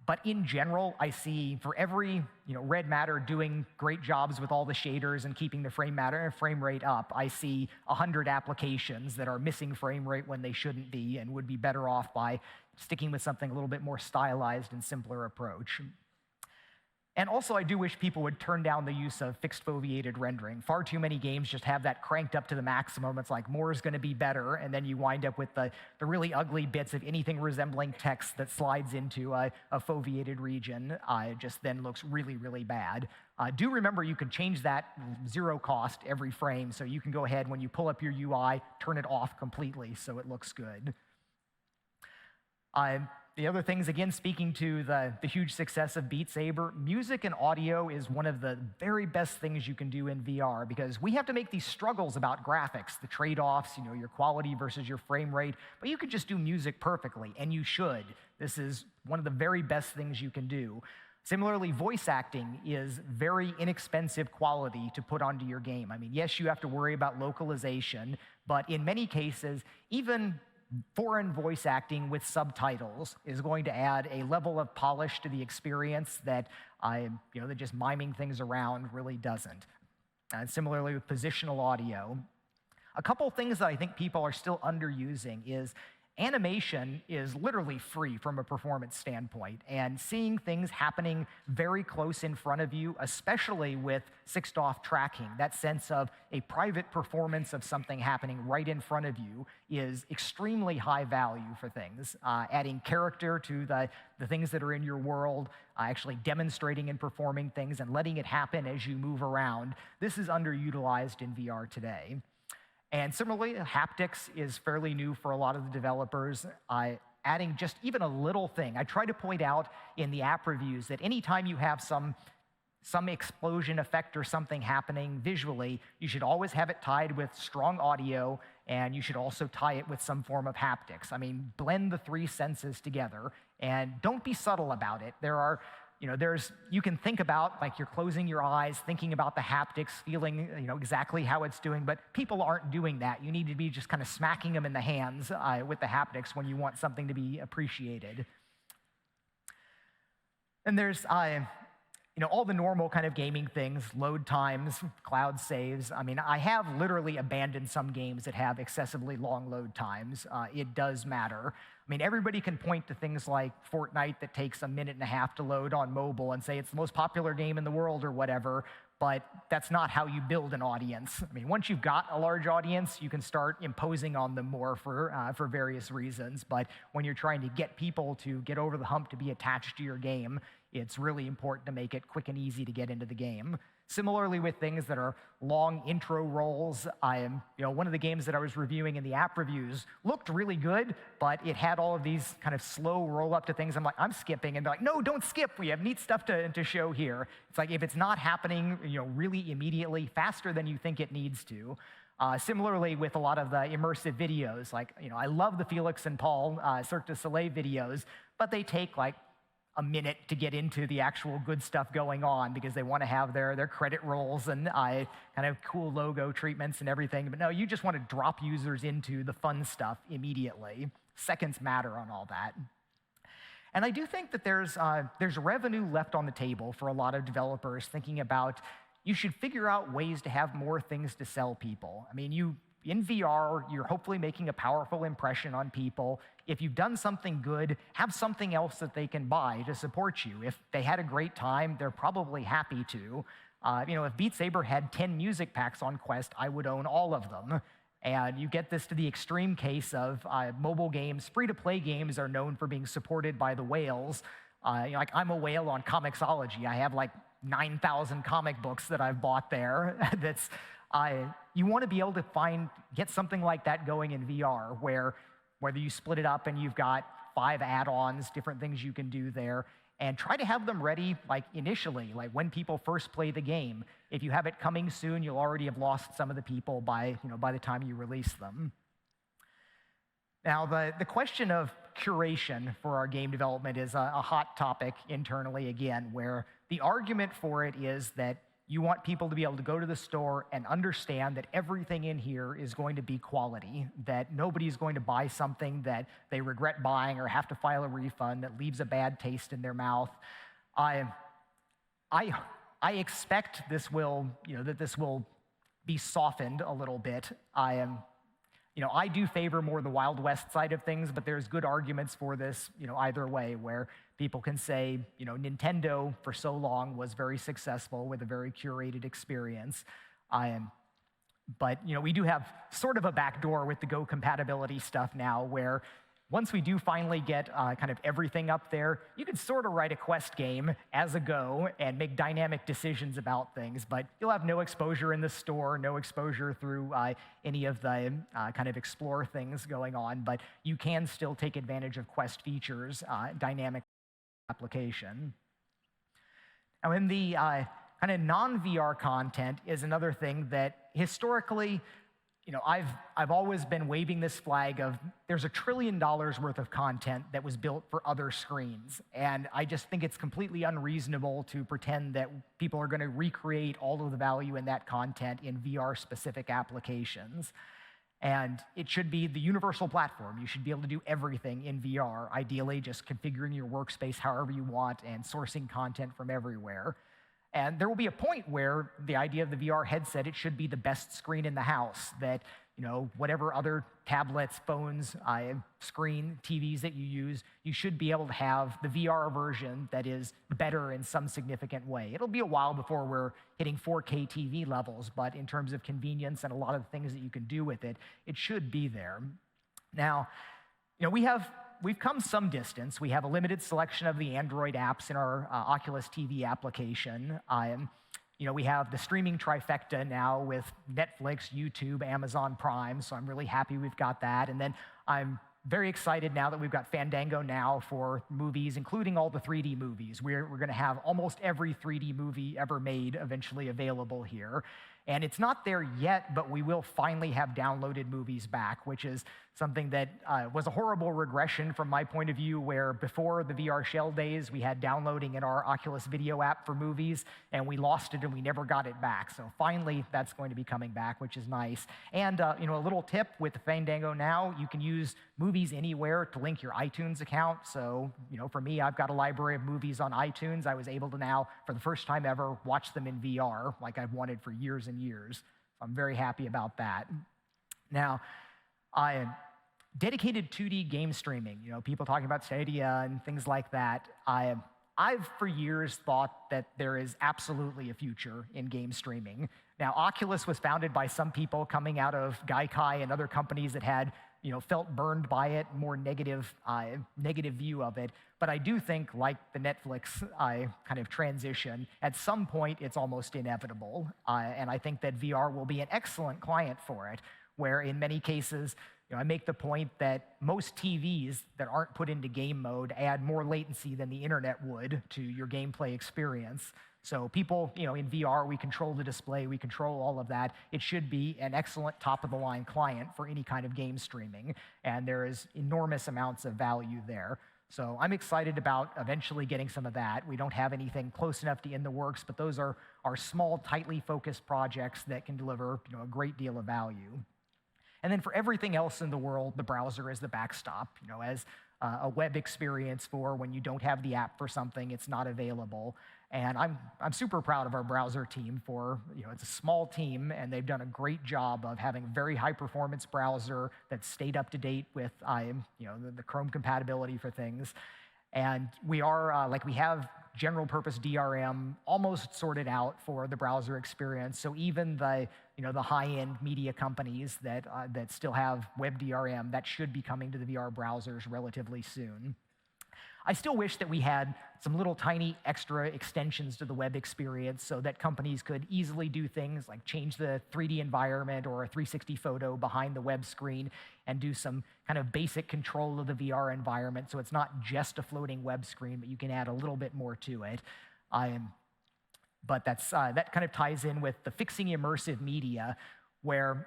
But in general, I see for every Red Matter doing great jobs with all the shaders and keeping the frame rate up, I see 100 applications that are missing frame rate when they shouldn't be and would be better off by sticking with something a little bit more stylized and simpler approach. And also, I do wish people would turn down the use of fixed foveated rendering. Far too many games just have that cranked up to the maximum. It's like more is going to be better, and then you wind up with the really ugly bits of anything resembling text that slides into a foveated region. It just then looks really, really bad. Do remember you can change that zero cost every frame, so you can go ahead when you pull up your UI, turn it off completely so it looks good. The other things, again, speaking to the huge success of Beat Saber, music and audio is one of the very best things you can do in VR, because we have to make these struggles about graphics, the trade-offs, your quality versus your frame rate, but you could just do music perfectly, and you should. This is one of the very best things you can do. Similarly, voice acting is very inexpensive quality to put onto your game. I mean, yes, you have to worry about localization, but in many cases, even foreign voice acting with subtitles is going to add a level of polish to the experience that that just miming things around really doesn't. And similarly with positional audio, a couple things that I think people are still underusing is Animation is literally free from a performance standpoint, and seeing things happening very close in front of you, especially with 6DoF tracking, that sense of a private performance of something happening right in front of you is extremely high value for things. Adding character to the things that are in your world, actually demonstrating and performing things and letting it happen as you move around. This is underutilized in VR today. And similarly, haptics is fairly new for a lot of the developers. Adding just even a little thing. I try to point out in the app reviews that anytime you have some explosion effect or something happening visually, you should always have it tied with strong audio, and you should also tie it with some form of haptics. I mean, blend the three senses together, and don't be subtle about it. You can think about, like, you're closing your eyes, thinking about the haptics, feeling exactly how it's doing, but people aren't doing that. You need to be just kind of smacking them in the hands with the haptics when you want something to be appreciated. And there's all the normal kind of gaming things, load times, cloud saves. I mean, I have literally abandoned some games that have excessively long load times. It does matter. I mean, everybody can point to things like Fortnite that takes 1.5 minutes to load on mobile and say it's the most popular game in the world or whatever, but that's not how you build an audience. I mean, once you've got a large audience, you can start imposing on them more for various reasons. But when you're trying to get people to get over the hump to be attached to your game, it's really important to make it quick and easy to get into the game. Similarly with things that are long intro roles, one of the games that I was reviewing in the app reviews looked really good, but it had all of these kind of slow roll up to things. I'm like, I'm skipping, and they're like, no, don't skip. We have neat stuff to show here. It's like if it's not happening, really immediately, faster than you think it needs to. Similarly with a lot of the immersive videos, like I love the Felix and Paul Cirque du Soleil videos, but they take like a minute to get into the actual good stuff going on because they want to have their credit rolls and kind of cool logo treatments and everything. But no, you just want to drop users into the fun stuff immediately. Seconds matter on all that. And I do think that there's revenue left on the table for a lot of developers thinking about you should figure out ways to have more things to sell people. I mean, in VR, you're hopefully making a powerful impression on people. If you've done something good, have something else that they can buy to support you. If they had a great time, they're probably happy to. If Beat Saber had 10 music packs on Quest, I would own all of them. And you get this to the extreme case of mobile games. Free-to-play games are known for being supported by the whales. Like I'm a whale on Comixology. I have like 9,000 comic books that I've bought there. You want to be able to get something like that going in VR, where whether you split it up and you've got 5 add-ons, different things you can do there, and try to have them ready like initially, like when people first play the game. If you have it coming soon, you'll already have lost some of the people by the time you release them. Now, the question of curation for our game development is a hot topic internally again, where the argument for it is that you want people to be able to go to the store and understand that everything in here is going to be quality, that nobody's going to buy something that they regret buying or have to file a refund that leaves a bad taste in their mouth. I expect this will be softened a little bit. I do favor more the Wild West side of things, but there's good arguments for this, either way, where people can say, Nintendo for so long was very successful with a very curated experience. But we do have sort of a backdoor with the Go compatibility stuff now, where once we do finally get kind of everything up there, you can sort of write a Quest game as a Go and make dynamic decisions about things, but you'll have no exposure in the store, no exposure through any of the kind of explore things going on, but you can still take advantage of Quest features, dynamic application. Now, in the kind of non-VR content is another thing that historically, I've always been waving this flag of there's $1 trillion worth of content that was built for other screens. And I just think it's completely unreasonable to pretend that people are going to recreate all of the value in that content in VR-specific applications. And it should be the universal platform. You should be able to do everything in VR, ideally just configuring your workspace however you want and sourcing content from everywhere. And there will be a point where the idea of the VR headset, it should be the best screen in the house, that whatever other tablets, phones, screen, TVs that you use, you should be able to have the VR version that is better in some significant way. It'll be a while before we're hitting 4K TV levels, but in terms of convenience and a lot of the things that you can do with it, it should be there. Now, we've come some distance. We have a limited selection of the Android apps in our Oculus TV application. We have the streaming trifecta now with Netflix, YouTube, Amazon Prime, so I'm really happy we've got that. And then I'm very excited now that we've got Fandango now for movies, including all the 3D movies. We're going to have almost every 3D movie ever made eventually available here. And it's not there yet, but we will finally have downloaded movies back, which is something that was a horrible regression from my point of view, where before the VR shell days, we had downloading in our Oculus video app for movies, and we lost it and we never got it back. So finally, that's going to be coming back, which is nice. And a little tip with Fandango now, you can use Movies Anywhere to link your iTunes account. So for me, I've got a library of movies on iTunes. I was able to now, for the first time ever, watch them in VR like I've wanted for years and years. So I'm very happy about that. Now, dedicated 2D game streaming, people talking about Stadia and things like that. I've for years thought that there is absolutely a future in game streaming. Now, Oculus was founded by some people coming out of Gaikai and other companies that had felt burned by it, more negative view of it. But I do think, like the Netflix kind of transition, at some point it's almost inevitable. And I think that VR will be an excellent client for it, where in many cases, I make the point that most TVs that aren't put into game mode add more latency than the internet would to your gameplay experience. So people, in VR, we control the display, we control all of that. It should be an excellent top-of-the-line client for any kind of game streaming, and there is enormous amounts of value there. So I'm excited about eventually getting some of that. We don't have anything close enough to in the works, but those are small, tightly focused projects that can deliver a great deal of value. And then for everything else in the world, the browser is the backstop, as a web experience for when you don't have the app for something, it's not available. And I'm super proud of our browser team for, it's a small team, and they've done a great job of having a very high-performance browser that's stayed up to date with, the Chrome compatibility for things. And we have general-purpose DRM almost sorted out for the browser experience. So even the high-end media companies that still have web DRM, that should be coming to the VR browsers relatively soon. I still wish that we had some little tiny extra extensions to the web experience so that companies could easily do things like change the 3D environment or a 360 photo behind the web screen and do some kind of basic control of the VR environment so it's not just a floating web screen, but you can add a little bit more to it. But that kind of ties in with the fixing immersive media, where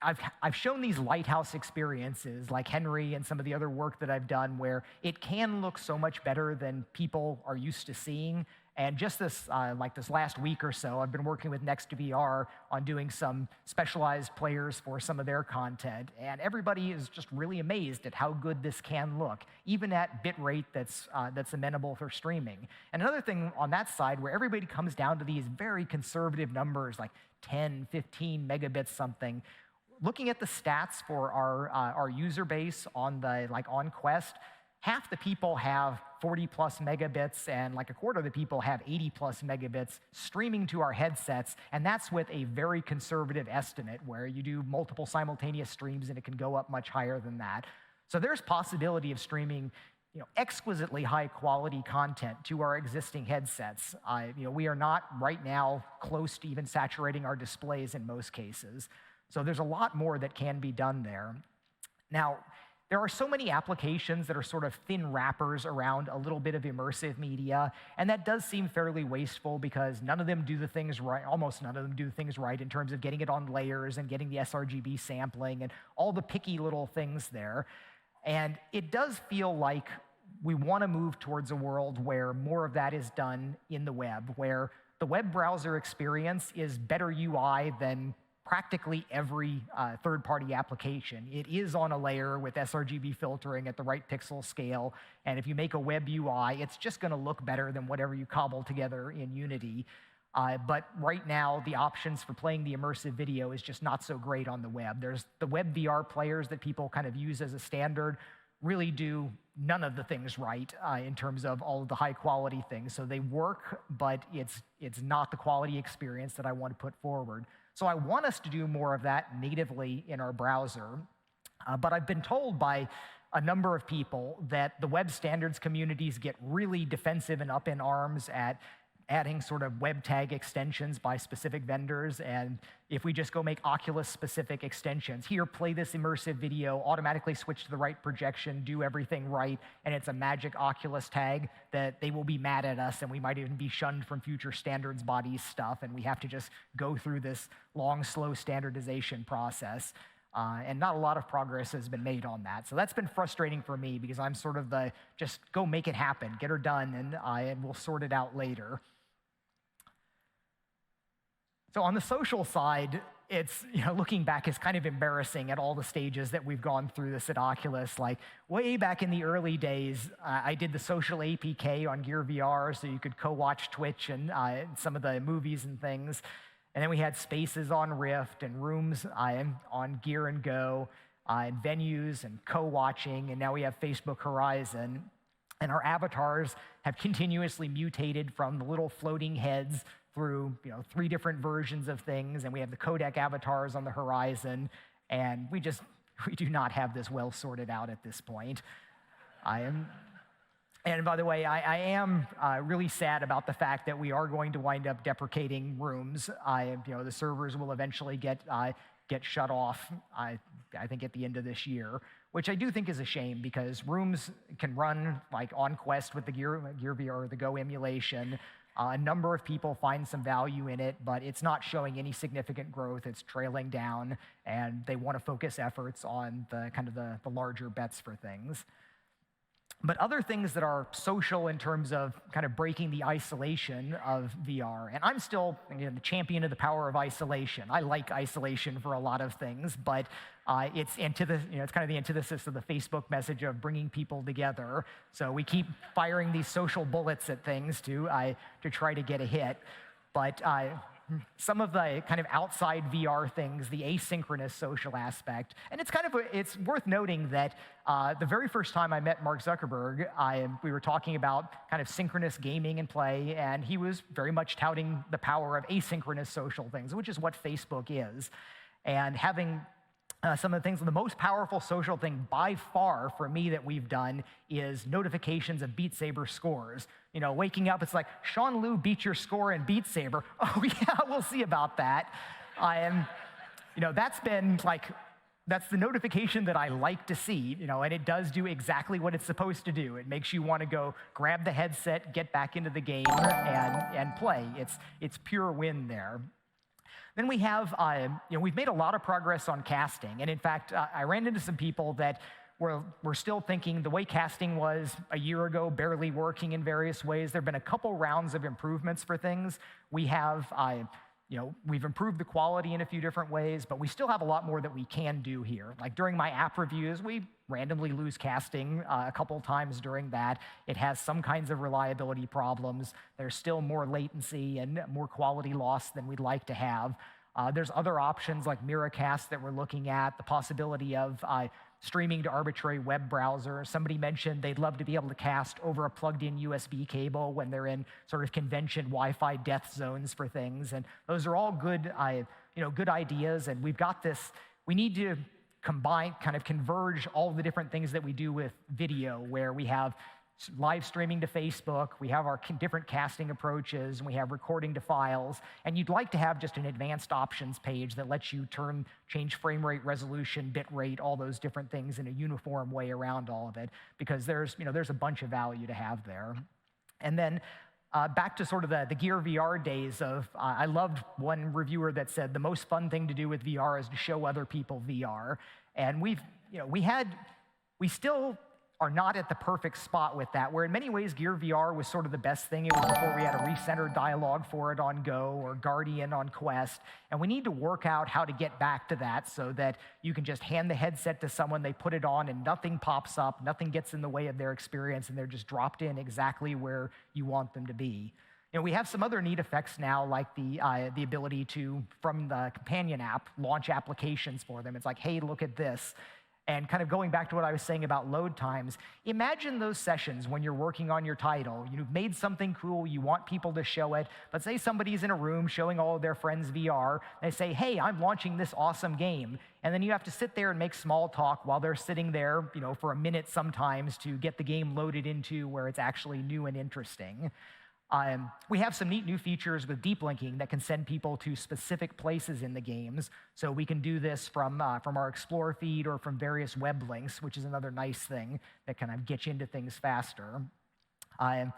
I've shown these lighthouse experiences like Henry and some of the other work that I've done where it can look so much better than people are used to seeing. And just this last week or so, I've been working with NextVR on doing some specialized players for some of their content. And everybody is just really amazed at how good this can look, even at bit rate that's amenable for streaming. And another thing on that side where everybody comes down to these very conservative numbers like 10, 15 megabits something, looking at the stats for our user base on on Quest, half the people have 40 plus megabits and like a quarter of the people have 80 plus megabits streaming to our headsets, and that's with a very conservative estimate where you do multiple simultaneous streams and it can go up much higher than that. So there's possibility of streaming exquisitely high quality content to our existing headsets. We are not right now close to even saturating our displays in most cases. So there's a lot more that can be done there. Now, there are so many applications that are sort of thin wrappers around a little bit of immersive media, and that does seem fairly wasteful because none of them do the things right, almost none of them do the things right in terms of getting it on layers and getting the sRGB sampling and all the picky little things there. And it does feel like we want to move towards a world where more of that is done in the web, where the web browser experience is better UI than practically every third-party application. It is on a layer with sRGB filtering at the right pixel scale, and if you make a web UI, it's just going to look better than whatever you cobble together in Unity. But right now, the options for playing the immersive video is just not so great on the web. There's the web VR players that people kind of use as a standard really do none of the things right in terms of all of the high quality things. So they work, but it's not the quality experience that I want to put forward. So I want us to do more of that natively in our browser. But I've been told by a number of people that the web standards communities get really defensive and up in arms at adding sort of web tag extensions by specific vendors. And if we just go make Oculus-specific extensions, here, play this immersive video, automatically switch to the right projection, do everything right, and it's a magic Oculus tag, that they will be mad at us, and we might even be shunned from future standards bodies stuff, and we have to just go through this long, slow standardization process. And not a lot of progress has been made on that. So that's been frustrating for me, because I'm sort of the, just go make it happen, get her done, and we'll sort it out later. So on the social side, it's, looking back, it's kind of embarrassing at all the stages that we've gone through this at Oculus. Like, way back in the early days, I did the social APK on Gear VR, so you could co-watch Twitch and some of the movies and things. And then we had spaces on Rift and rooms on Gear and Go, and venues and co-watching, and now we have Facebook Horizon. And our avatars have continuously mutated from the little floating heads through 3 different versions of things, and we have the codec avatars on the horizon, and we do not have this well sorted out at this point. And by the way, I am really sad about the fact that we are going to wind up deprecating rooms. The servers will eventually get shut off, I think at the end of this year, which I do think is a shame, because rooms can run like on Quest with the Gear VR or the Go emulation. A number of people find some value in it, but it's not showing any significant growth. It's trailing down, and they want to focus efforts on the kind of the larger bets for things. But other things that are social in terms of kind of breaking the isolation of VR, and I'm still the champion of the power of isolation. I like isolation for a lot of things, but it's kind of the antithesis of the Facebook message of bringing people together. So we keep firing these social bullets at things to try to get a hit. But some of the kind of outside VR things, the asynchronous social aspect, and it's worth noting that the very first time I met Mark Zuckerberg, we were talking about kind of synchronous gaming and play, and he was very much touting the power of asynchronous social things, which is what Facebook is. And having some of the things, the most powerful social thing by far for me that we've done is notifications of Beat Saber scores. Waking up, it's like, Sean Liu beat your score in Beat Saber. Oh yeah, we'll see about that. That's been like, that's the notification that I like to see, and it does do exactly what it's supposed to do. It makes you want to go grab the headset, get back into the game, and play. It's pure win there. Then we have, we've made a lot of progress on casting. And in fact, I ran into some people that were still thinking the way casting was a year ago, barely working in various ways. There have been a couple rounds of improvements for things. We have, we've improved the quality in a few different ways, but we still have a lot more that we can do here. Like during my app reviews, we randomly lose casting a couple times during that. It has some kinds of reliability problems. There's still more latency and more quality loss than we'd like to have. There's other options like Miracast that we're looking at, the possibility of streaming to arbitrary web browser. Somebody mentioned they'd love to be able to cast over a plugged-in USB cable when they're in sort of convention Wi-Fi death zones for things. And those are all good, good ideas. And we've got this, we need to combine, kind of converge all the different things that we do with video, where we have live streaming to Facebook, we have our different casting approaches, and we have recording to files. And you'd like to have just an advanced options page that lets you change frame rate, resolution, bit rate, all those different things in a uniform way around all of it, because there's a bunch of value to have there. And then back to sort of the Gear VR days of, I loved one reviewer that said the most fun thing to do with VR is to show other people VR. And we still are not at the perfect spot with that, where in many ways Gear VR was sort of the best thing. It was before we had a recenter dialogue for it on Go or Guardian on Quest. And we need to work out how to get back to that so that you can just hand the headset to someone, they put it on, and nothing pops up, nothing gets in the way of their experience, and they're just dropped in exactly where you want them to be. We have some other neat effects now, like the ability to, from the companion app, launch applications for them. It's like, hey, look at this. And kind of going back to what I was saying about load times, imagine those sessions when you're working on your title. You've made something cool, you want people to show it, but say somebody's in a room showing all of their friends VR, they say, hey, I'm launching this awesome game. And then you have to sit there and make small talk while they're sitting there, for a minute sometimes to get the game loaded into where it's actually new and interesting. We have some neat new features with deep linking that can send people to specific places in the games. So we can do this from our Explorer feed or from various web links, which is another nice thing that kind of gets you into things faster. And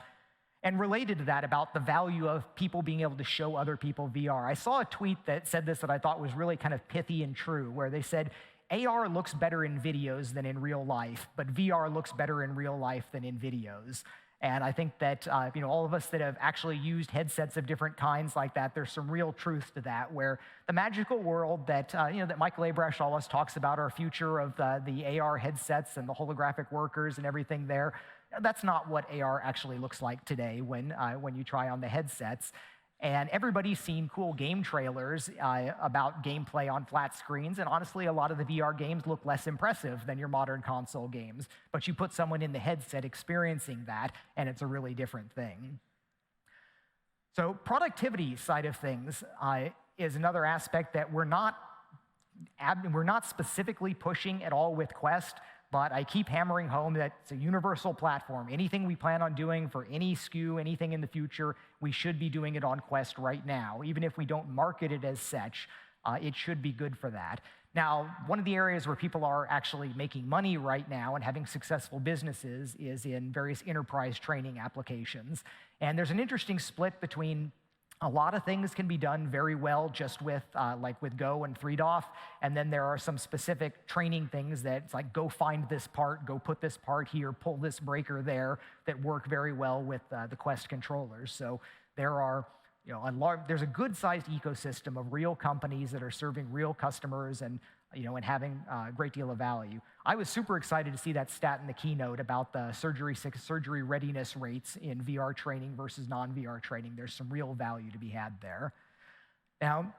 related to that, about the value of people being able to show other people VR, I saw a tweet that said this that I thought was really kind of pithy and true, where they said, AR looks better in videos than in real life, but VR looks better in real life than in videos. And I think that all of us that have actually used headsets of different kinds like that, there's some real truth to that, where the magical world that that Michael Abrash always talks about, our future of the AR headsets and the holographic workers and everything there, that's not what AR actually looks like today when you try on the headsets. And everybody's seen cool game trailers about gameplay on flat screens, and honestly, a lot of the VR games look less impressive than your modern console games. But you put someone in the headset experiencing that, and it's a really different thing. So productivity side of things is another aspect that we're not specifically pushing at all with Quest, but I keep hammering home that it's a universal platform. Anything we plan on doing for any SKU, anything in the future, we should be doing it on Quest right now. Even if we don't market it as such, it should be good for that. Now, one of the areas where people are actually making money right now and having successful businesses is in various enterprise training applications. And there's an interesting split between a lot of things can be done very well just with like with Go and 3DOF, and then there are some specific training things that it's like, go find this part, go put this part here, pull this breaker there, that work very well with the Quest controllers. So there are there's a good-sized ecosystem of real companies that are serving real customers and and having a great deal of value. I was super excited to see that stat in the keynote about the surgery readiness rates in VR training versus non-VR training. There's some real value to be had there. Now,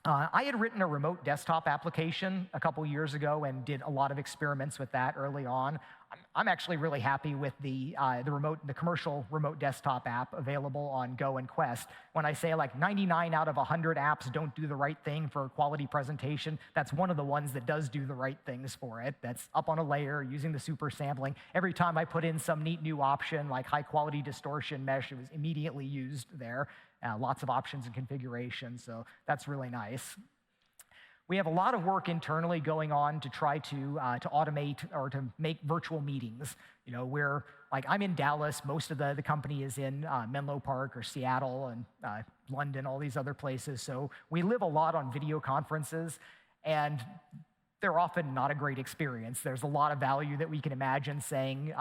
I had written a remote desktop application a couple years ago and did a lot of experiments with that early on. I'm actually really happy with the commercial remote desktop app available on Go and Quest. When I say like 99 out of 100 apps don't do the right thing for quality presentation, that's one of the ones that does do the right things for it. That's up on a layer, using the super sampling. Every time I put in some neat new option like high quality distortion mesh, it was immediately used there. Lots of options and configurations, so that's really nice. We have a lot of work internally going on to try to automate or to make virtual meetings. Where like I'm in Dallas, most of the company is in Menlo Park or Seattle and London, all these other places. So we live a lot on video conferences, and they're often not a great experience. There's a lot of value that we can imagine saying,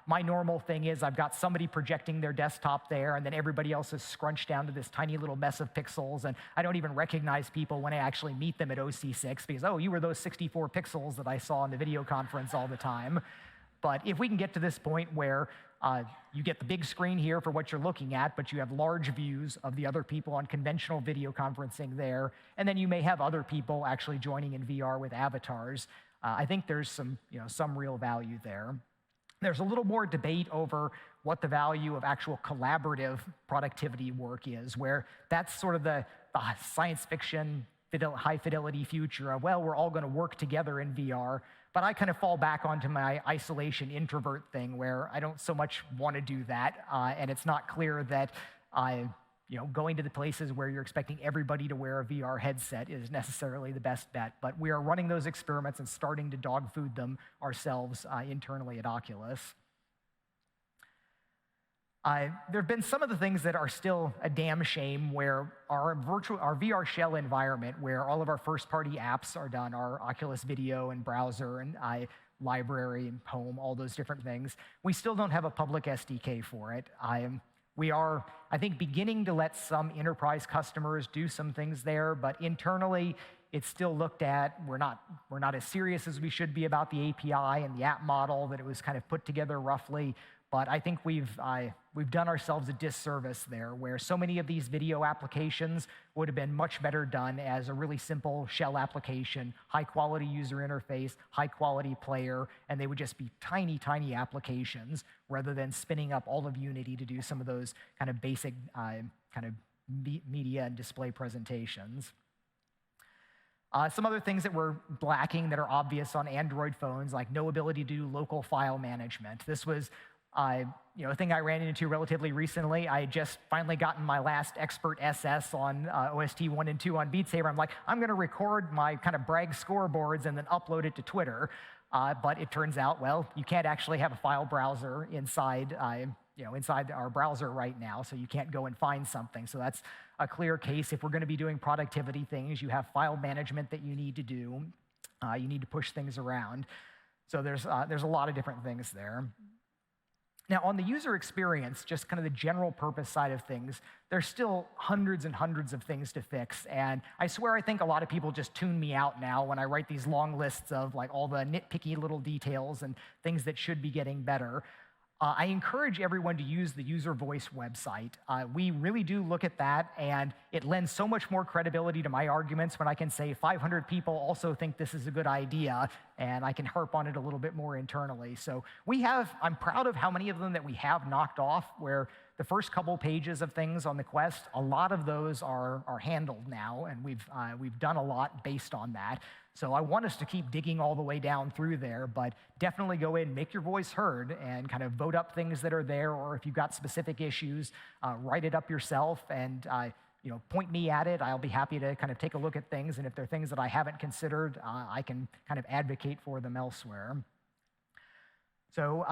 my normal thing is I've got somebody projecting their desktop there, and then everybody else is scrunched down to this tiny little mess of pixels, and I don't even recognize people when I actually meet them at OC6 because, oh, you were those 64 pixels that I saw in the video conference all the time. But if we can get to this point where you get the big screen here for what you're looking at, but you have large views of the other people on conventional video conferencing there, and then you may have other people actually joining in VR with avatars, I think there's some real value there. There's a little more debate over what the value of actual collaborative productivity work is, where that's sort of the science fiction, high fidelity future of, well, we're all going to work together in VR. But I kind of fall back onto my isolation introvert thing where I don't so much want to do that. And it's not clear that going to the places where you're expecting everybody to wear a VR headset is necessarily the best bet. But we are running those experiments and starting to dog food them ourselves internally at Oculus. There have been some of the things that are still a damn shame, where our VR shell environment, where all of our first-party apps are done, our Oculus Video and browser and library and home, all those different things, we still don't have a public SDK for it. We are, I think, beginning to let some enterprise customers do some things there, but internally, it's still looked at. We're not as serious as we should be about the API and the app model, that it was kind of put together roughly. But I think we've done ourselves a disservice there, where so many of these video applications would have been much better done as a really simple shell application, high-quality user interface, high-quality player, and they would just be tiny, tiny applications rather than spinning up all of Unity to do some of those kind of basic kind of media and display presentations. Some other things that were lacking that are obvious on Android phones, like no ability to do local file management. This was a thing I ran into relatively recently. I had just finally gotten my last Expert SS on OST 1 and 2 on Beat Saber. I'm like, I'm going to record my kind of brag scoreboards and then upload it to Twitter. But it turns out, well, you can't actually have a file browser inside inside our browser right now, so you can't go and find something. So that's a clear case. If we're going to be doing productivity things, you have file management that you need to do. You need to push things around. So there's a lot of different things there. Now, on the user experience, just kind of the general purpose side of things, there's still hundreds and hundreds of things to fix. And I swear I think a lot of people just tune me out now when I write these long lists of like all the nitpicky little details and things that should be getting better. I encourage everyone to use the user voice website. We really do look at that, and it lends so much more credibility to my arguments when I can say 500 people also think this is a good idea, and I can harp on it a little bit more internally. So I'm proud of how many of them that we have knocked off, where the first couple pages of things on the Quest, a lot of those are handled now, and we've done a lot based on that. So I want us to keep digging all the way down through there, but definitely go in, make your voice heard, and kind of vote up things that are there, or if you've got specific issues, write it up yourself and point me at it. I'll be happy to kind of take a look at things, and if there are things that I haven't considered, I can kind of advocate for them elsewhere. So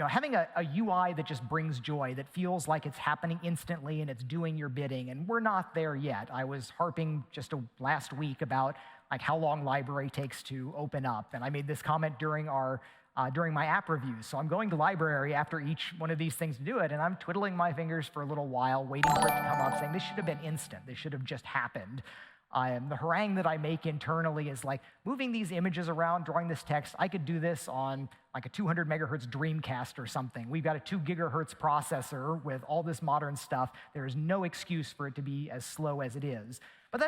having a UI that just brings joy, that feels like it's happening instantly and it's doing your bidding, and we're not there yet. I was harping just last week about like how long library takes to open up, and I made this comment during my app reviews. So I'm going to library after each one of these things to do it, and I'm twiddling my fingers for a little while, waiting for it to come up, saying this should have been instant. This should have just happened. The harangue that I make internally is like, moving these images around, drawing this text, I could do this on like a 200 megahertz Dreamcast or something. We've got a 2 gigahertz processor with all this modern stuff. There is no excuse for it to be as slow as it is. But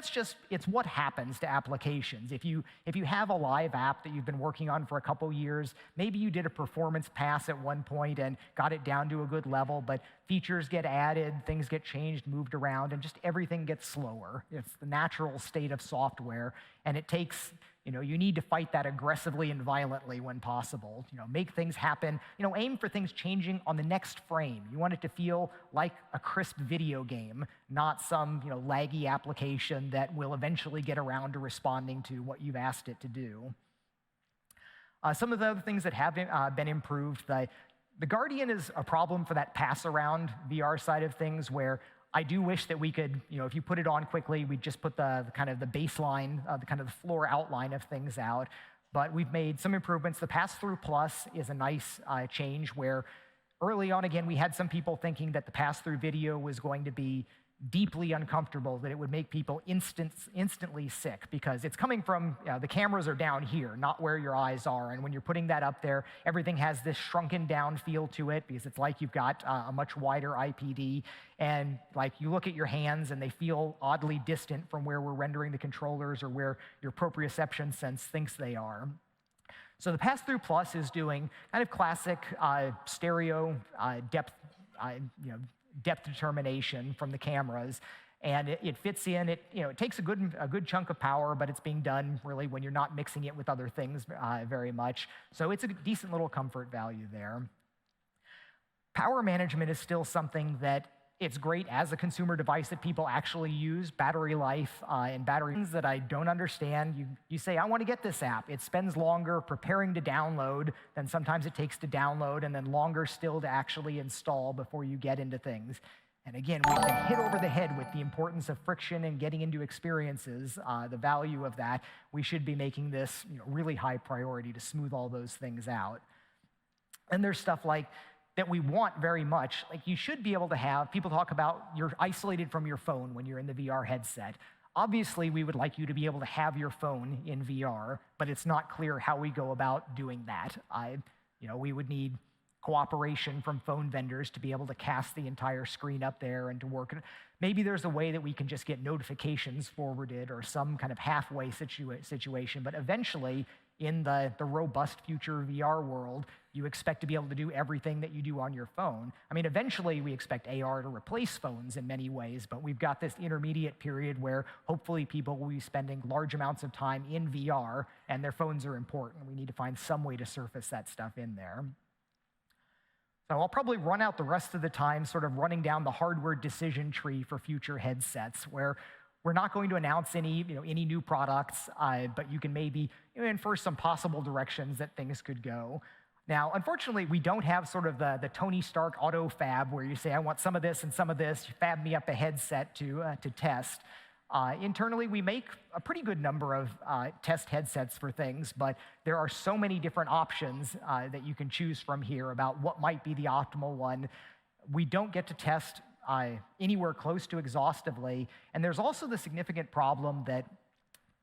it's what happens to applications. If you have a live app that you've been working on for a couple years, maybe you did a performance pass at one point and got it down to a good level, but features get added, things get changed, moved around, and just everything gets slower. It's the natural state of software, and it takes, you need to fight that aggressively and violently when possible. Make things happen. Aim for things changing on the next frame. You want it to feel like a crisp video game, not some, laggy application that will eventually get around to responding to what you've asked it to do. Some of the other things that have been improved, the Guardian is a problem for that pass-around VR side of things, where I do wish that we could, if you put it on quickly, we'd just put the kind of the baseline, the kind of the floor outline of things out. But we've made some improvements. The pass-through plus is a nice change, where early on, again, we had some people thinking that the pass-through video was going to be deeply uncomfortable, that it would make people instantly sick, because it's coming from, the cameras are down here, not where your eyes are. And when you're putting that up there, everything has this shrunken down feel to it, because it's like you've got a much wider IPD. And like you look at your hands and they feel oddly distant from where we're rendering the controllers or where your proprioception sense thinks they are. So the pass-through plus is doing kind of classic stereo depth determination from the cameras, and it fits in. It takes a good chunk of power, but it's being done really when you're not mixing it with other things very much. So it's a decent little comfort value there. Power management is still something that it's great as a consumer device that people actually use. Battery life and batteries that I don't understand. You say, I want to get this app. It spends longer preparing to download than sometimes it takes to download, and then longer still to actually install before you get into things. And again, we've been hit over the head with the importance of friction and getting into experiences, the value of that. We should be making this really high priority to smooth all those things out. And there's stuff like that we want very much. Like, you should be able to have, people talk about you're isolated from your phone when you're in the VR headset. Obviously, we would like you to be able to have your phone in VR, but it's not clear how we go about doing that. We would need cooperation from phone vendors to be able to cast the entire screen up there and to work. Maybe there's a way that we can just get notifications forwarded or some kind of halfway situation, but eventually, in the robust future VR world, you expect to be able to do everything that you do on your phone. I mean, eventually we expect AR to replace phones in many ways, but we've got this intermediate period where hopefully people will be spending large amounts of time in VR, and their phones are important. We need to find some way to surface that stuff in there. So I'll probably run out the rest of the time sort of running down the hardware decision tree for future headsets, where we're not going to announce any new products, but you can maybe infer some possible directions that things could go. Now, unfortunately, we don't have sort of the Tony Stark auto fab where you say, I want some of this and some of this, you fab me up a headset to test. Internally, we make a pretty good number of test headsets for things, but there are so many different options that you can choose from here about what might be the optimal one. We don't get to test anywhere close to exhaustively, and there's also the significant problem that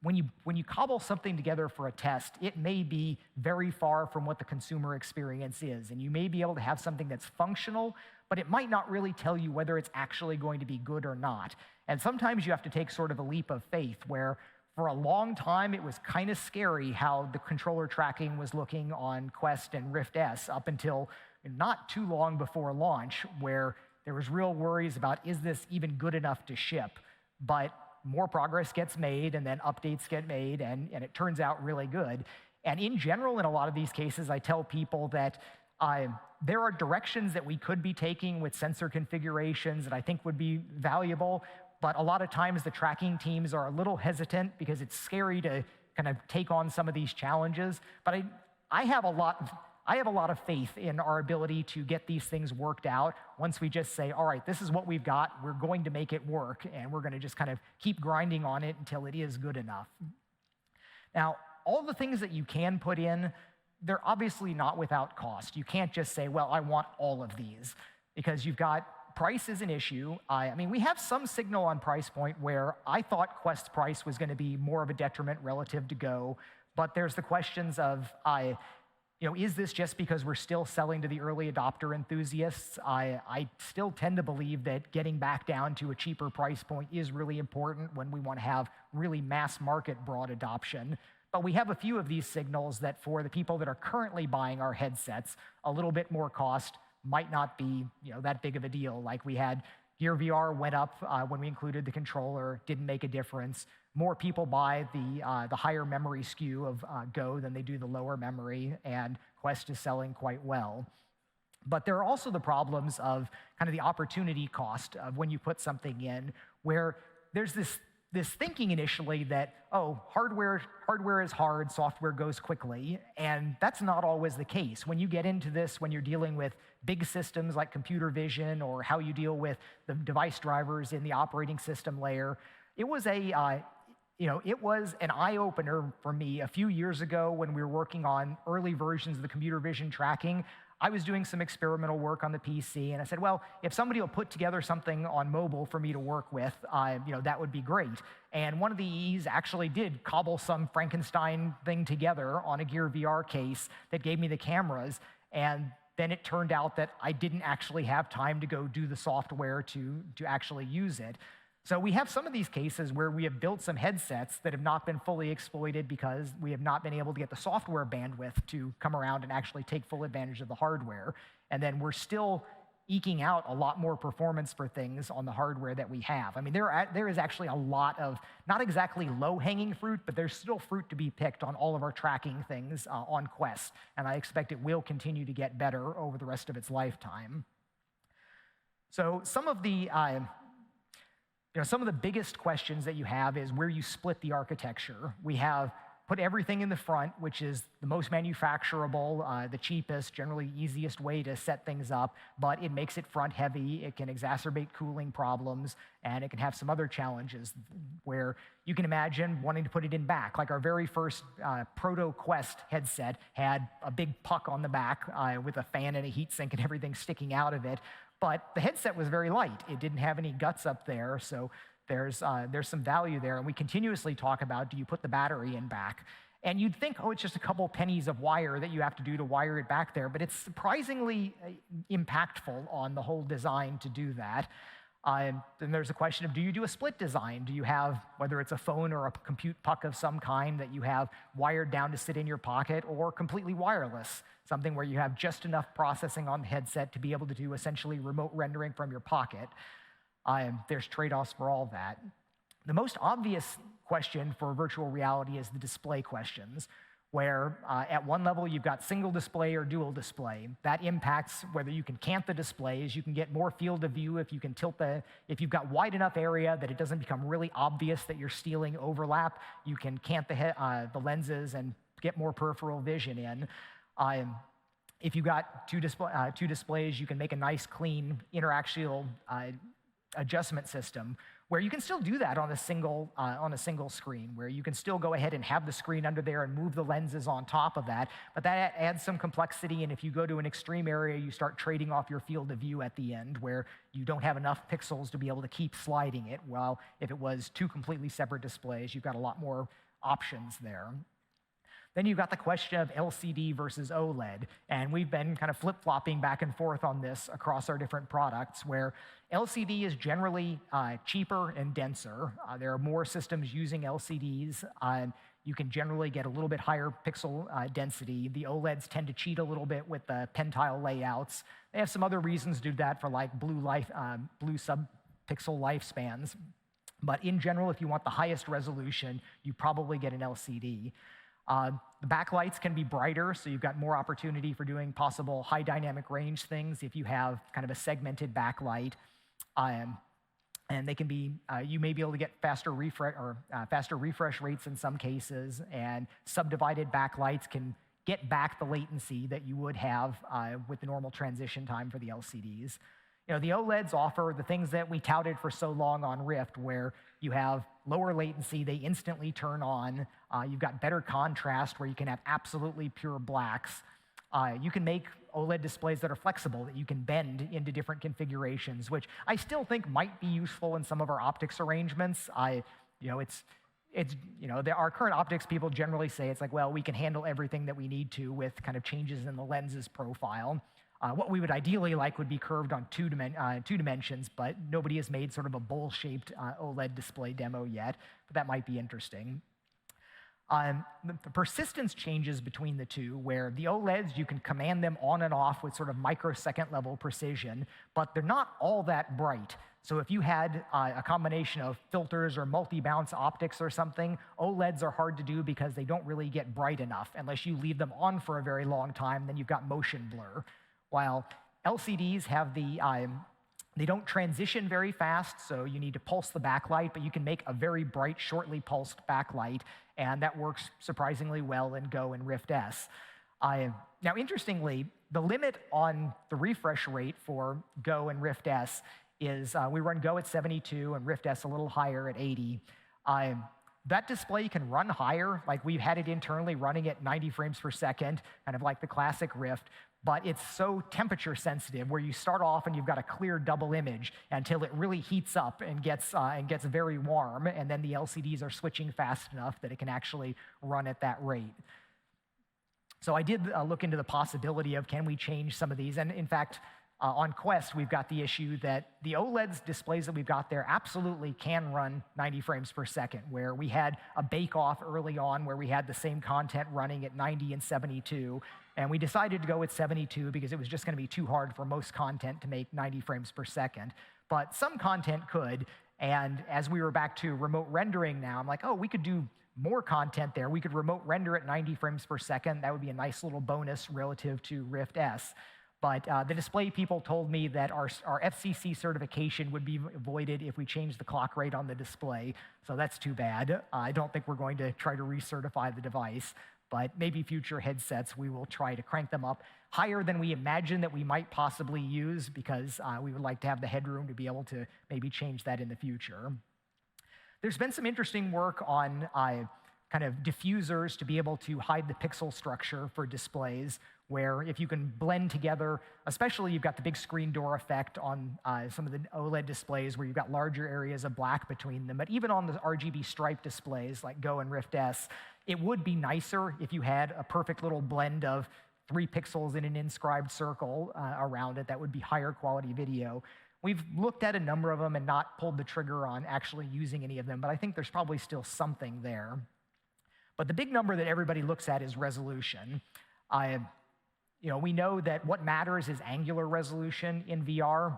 when you cobble something together for a test, it may be very far from what the consumer experience is, and you may be able to have something that's functional, but it might not really tell you whether it's actually going to be good or not. And sometimes you have to take sort of a leap of faith where for a long time, it was kind of scary how the controller tracking was looking on Quest and Rift S up until not too long before launch, where there was real worries about, is this even good enough to ship? But more progress gets made, and then updates get made, and it turns out really good. And in general, in a lot of these cases, I tell people that there are directions that we could be taking with sensor configurations that I think would be valuable, but a lot of times the tracking teams are a little hesitant because it's scary to kind of take on some of these challenges. But I have a lot of faith in our ability to get these things worked out once we just say, all right, this is what we've got, we're going to make it work, and we're going to just kind of keep grinding on it until it is good enough. Now, all the things that you can put in, they're obviously not without cost. You can't just say, well, I want all of these, because you've got price is an issue. I mean, we have some signal on price point where I thought Quest's price was going to be more of a detriment relative to Go, but there's the questions of, is this just because we're still selling to the early adopter enthusiasts? I still tend to believe that getting back down to a cheaper price point is really important when we want to have really mass market broad adoption. But we have a few of these signals that for the people that are currently buying our headsets, a little bit more cost might not be that big of a deal. Like we had Gear VR went up when we included the controller, didn't make a difference. More people buy the higher memory SKU of Go than they do the lower memory, and Quest is selling quite well. But there are also the problems of kind of the opportunity cost of when you put something in, where there's this thinking initially that, oh, hardware is hard, software goes quickly, and that's not always the case. When you get into this, when you're dealing with big systems like computer vision or how you deal with the device drivers in the operating system layer, it was an eye-opener for me a few years ago when we were working on early versions of the computer vision tracking. I was doing some experimental work on the PC, and I said, well, if somebody will put together something on mobile for me to work with, that would be great. And one of the EEs actually did cobble some Frankenstein thing together on a Gear VR case that gave me the cameras, and then it turned out that I didn't actually have time to go do the software to actually use it. So we have some of these cases where we have built some headsets that have not been fully exploited because we have not been able to get the software bandwidth to come around and actually take full advantage of the hardware. And then we're still eking out a lot more performance for things on the hardware that we have. I mean, there is actually a lot of, not exactly low-hanging fruit, but there's still fruit to be picked on all of our tracking things on Quest. And I expect it will continue to get better over the rest of its lifetime. So some of the biggest questions that you have is where you split the architecture. We have put everything in the front, which is the most manufacturable, the cheapest, generally easiest way to set things up, but it makes it front heavy. It can exacerbate cooling problems, and it can have some other challenges where you can imagine wanting to put it in back. Like our very first Proto Quest headset had a big puck on the back with a fan and a heatsink and everything sticking out of it. But the headset was very light. It didn't have any guts up there, so there's some value there. And we continuously talk about, do you put the battery in back? And you'd think, oh, it's just a couple pennies of wire that you have to do to wire it back there, but it's surprisingly impactful on the whole design to do that. Then there's a question of, do you do a split design? Do you have, whether it's a phone or a compute puck of some kind that you have wired down to sit in your pocket, or completely wireless, something where you have just enough processing on the headset to be able to do essentially remote rendering from your pocket? There's trade-offs for all that. The most obvious question for virtual reality is the display questions, where at one level you've got single display or dual display. That impacts whether you can cant the displays. You can get more field of view if you can if you've got wide enough area that it doesn't become really obvious that you're stealing overlap. You can cant the lenses and get more peripheral vision in. If you've got two displays, you can make a nice, clean, interaxial adjustment system, where you can still do that on a single screen, where you can still go ahead and have the screen under there and move the lenses on top of that. But that adds some complexity, and if you go to an extreme area, you start trading off your field of view at the end, where you don't have enough pixels to be able to keep sliding it. While if it was two completely separate displays, you've got a lot more options there. Then you've got the question of LCD versus OLED, and we've been kind of flip-flopping back and forth on this across our different products, where LCD is generally cheaper and denser. There are more systems using LCDs. You can generally get a little bit higher pixel density. The OLEDs tend to cheat a little bit with the pentile layouts. They have some other reasons to do that, for like blue sub-pixel lifespans. But in general, if you want the highest resolution, you probably get an LCD. The backlights can be brighter, so you've got more opportunity for doing possible high dynamic range things if you have kind of a segmented backlight. And they can be, you may be able to get faster refresh rates in some cases, and subdivided backlights can get back the latency that you would have with the normal transition time for the LCDs. You know, the OLEDs offer the things that we touted for so long on Rift, where you have lower latency, they instantly turn on. You've got better contrast, where you can have absolutely pure blacks. You can make OLED displays that are flexible, that you can bend into different configurations, which I still think might be useful in some of our optics arrangements. Our current optics people generally say it's like, well, we can handle everything that we need to with kind of changes in the lens's profile. What we would ideally like would be curved on two dimensions, but nobody has made sort of a bowl-shaped OLED display demo yet, but that might be interesting. The persistence changes between the two, where the OLEDs, you can command them on and off with sort of microsecond level precision, but they're not all that bright. So if you had a combination of filters or multi-bounce optics or something, OLEDs are hard to do because they don't really get bright enough. Unless you leave them on for a very long time, then you've got motion blur. While LCDs have they don't transition very fast, so you need to pulse the backlight, but you can make a very bright, shortly pulsed backlight, and that works surprisingly well in Go and Rift S. Now, interestingly, the limit on the refresh rate for Go and Rift S is we run Go at 72 and Rift S a little higher at 80. That display can run higher, like we've had it internally running at 90 frames per second, kind of like the classic Rift, but it's so temperature sensitive, where you start off and you've got a clear double image until it really heats up and gets very warm, and then the LCDs are switching fast enough that it can actually run at that rate. So I did look into the possibility of, can we change some of these? And in fact, on Quest, we've got the issue that the OLED displays that we've got there absolutely can run 90 frames per second, where we had a bake-off early on where we had the same content running at 90 and 72, and we decided to go with 72 because it was just going to be too hard for most content to make 90 frames per second. But some content could, and as we were back to remote rendering now, I'm like, oh, we could do more content there. We could remote render at 90 frames per second. That would be a nice little bonus relative to Rift S. But the display people told me that our FCC certification would be voided if we changed the clock rate on the display. So that's too bad. I don't think we're going to try to recertify the device. But maybe future headsets, we will try to crank them up higher than we imagine that we might possibly use, because we would like to have the headroom to be able to maybe change that in the future. There's been some interesting work on kind of diffusers to be able to hide the pixel structure for displays, where if you can blend together, especially you've got the big screen door effect on some of the OLED displays where you've got larger areas of black between them, but even on the RGB stripe displays like Go and Rift S, it would be nicer if you had a perfect little blend of 3 pixels in an inscribed circle around it. That would be higher quality video. We've looked at a number of them and not pulled the trigger on actually using any of them, but I think there's probably still something there. But the big number that everybody looks at is resolution. We know that what matters is angular resolution in VR,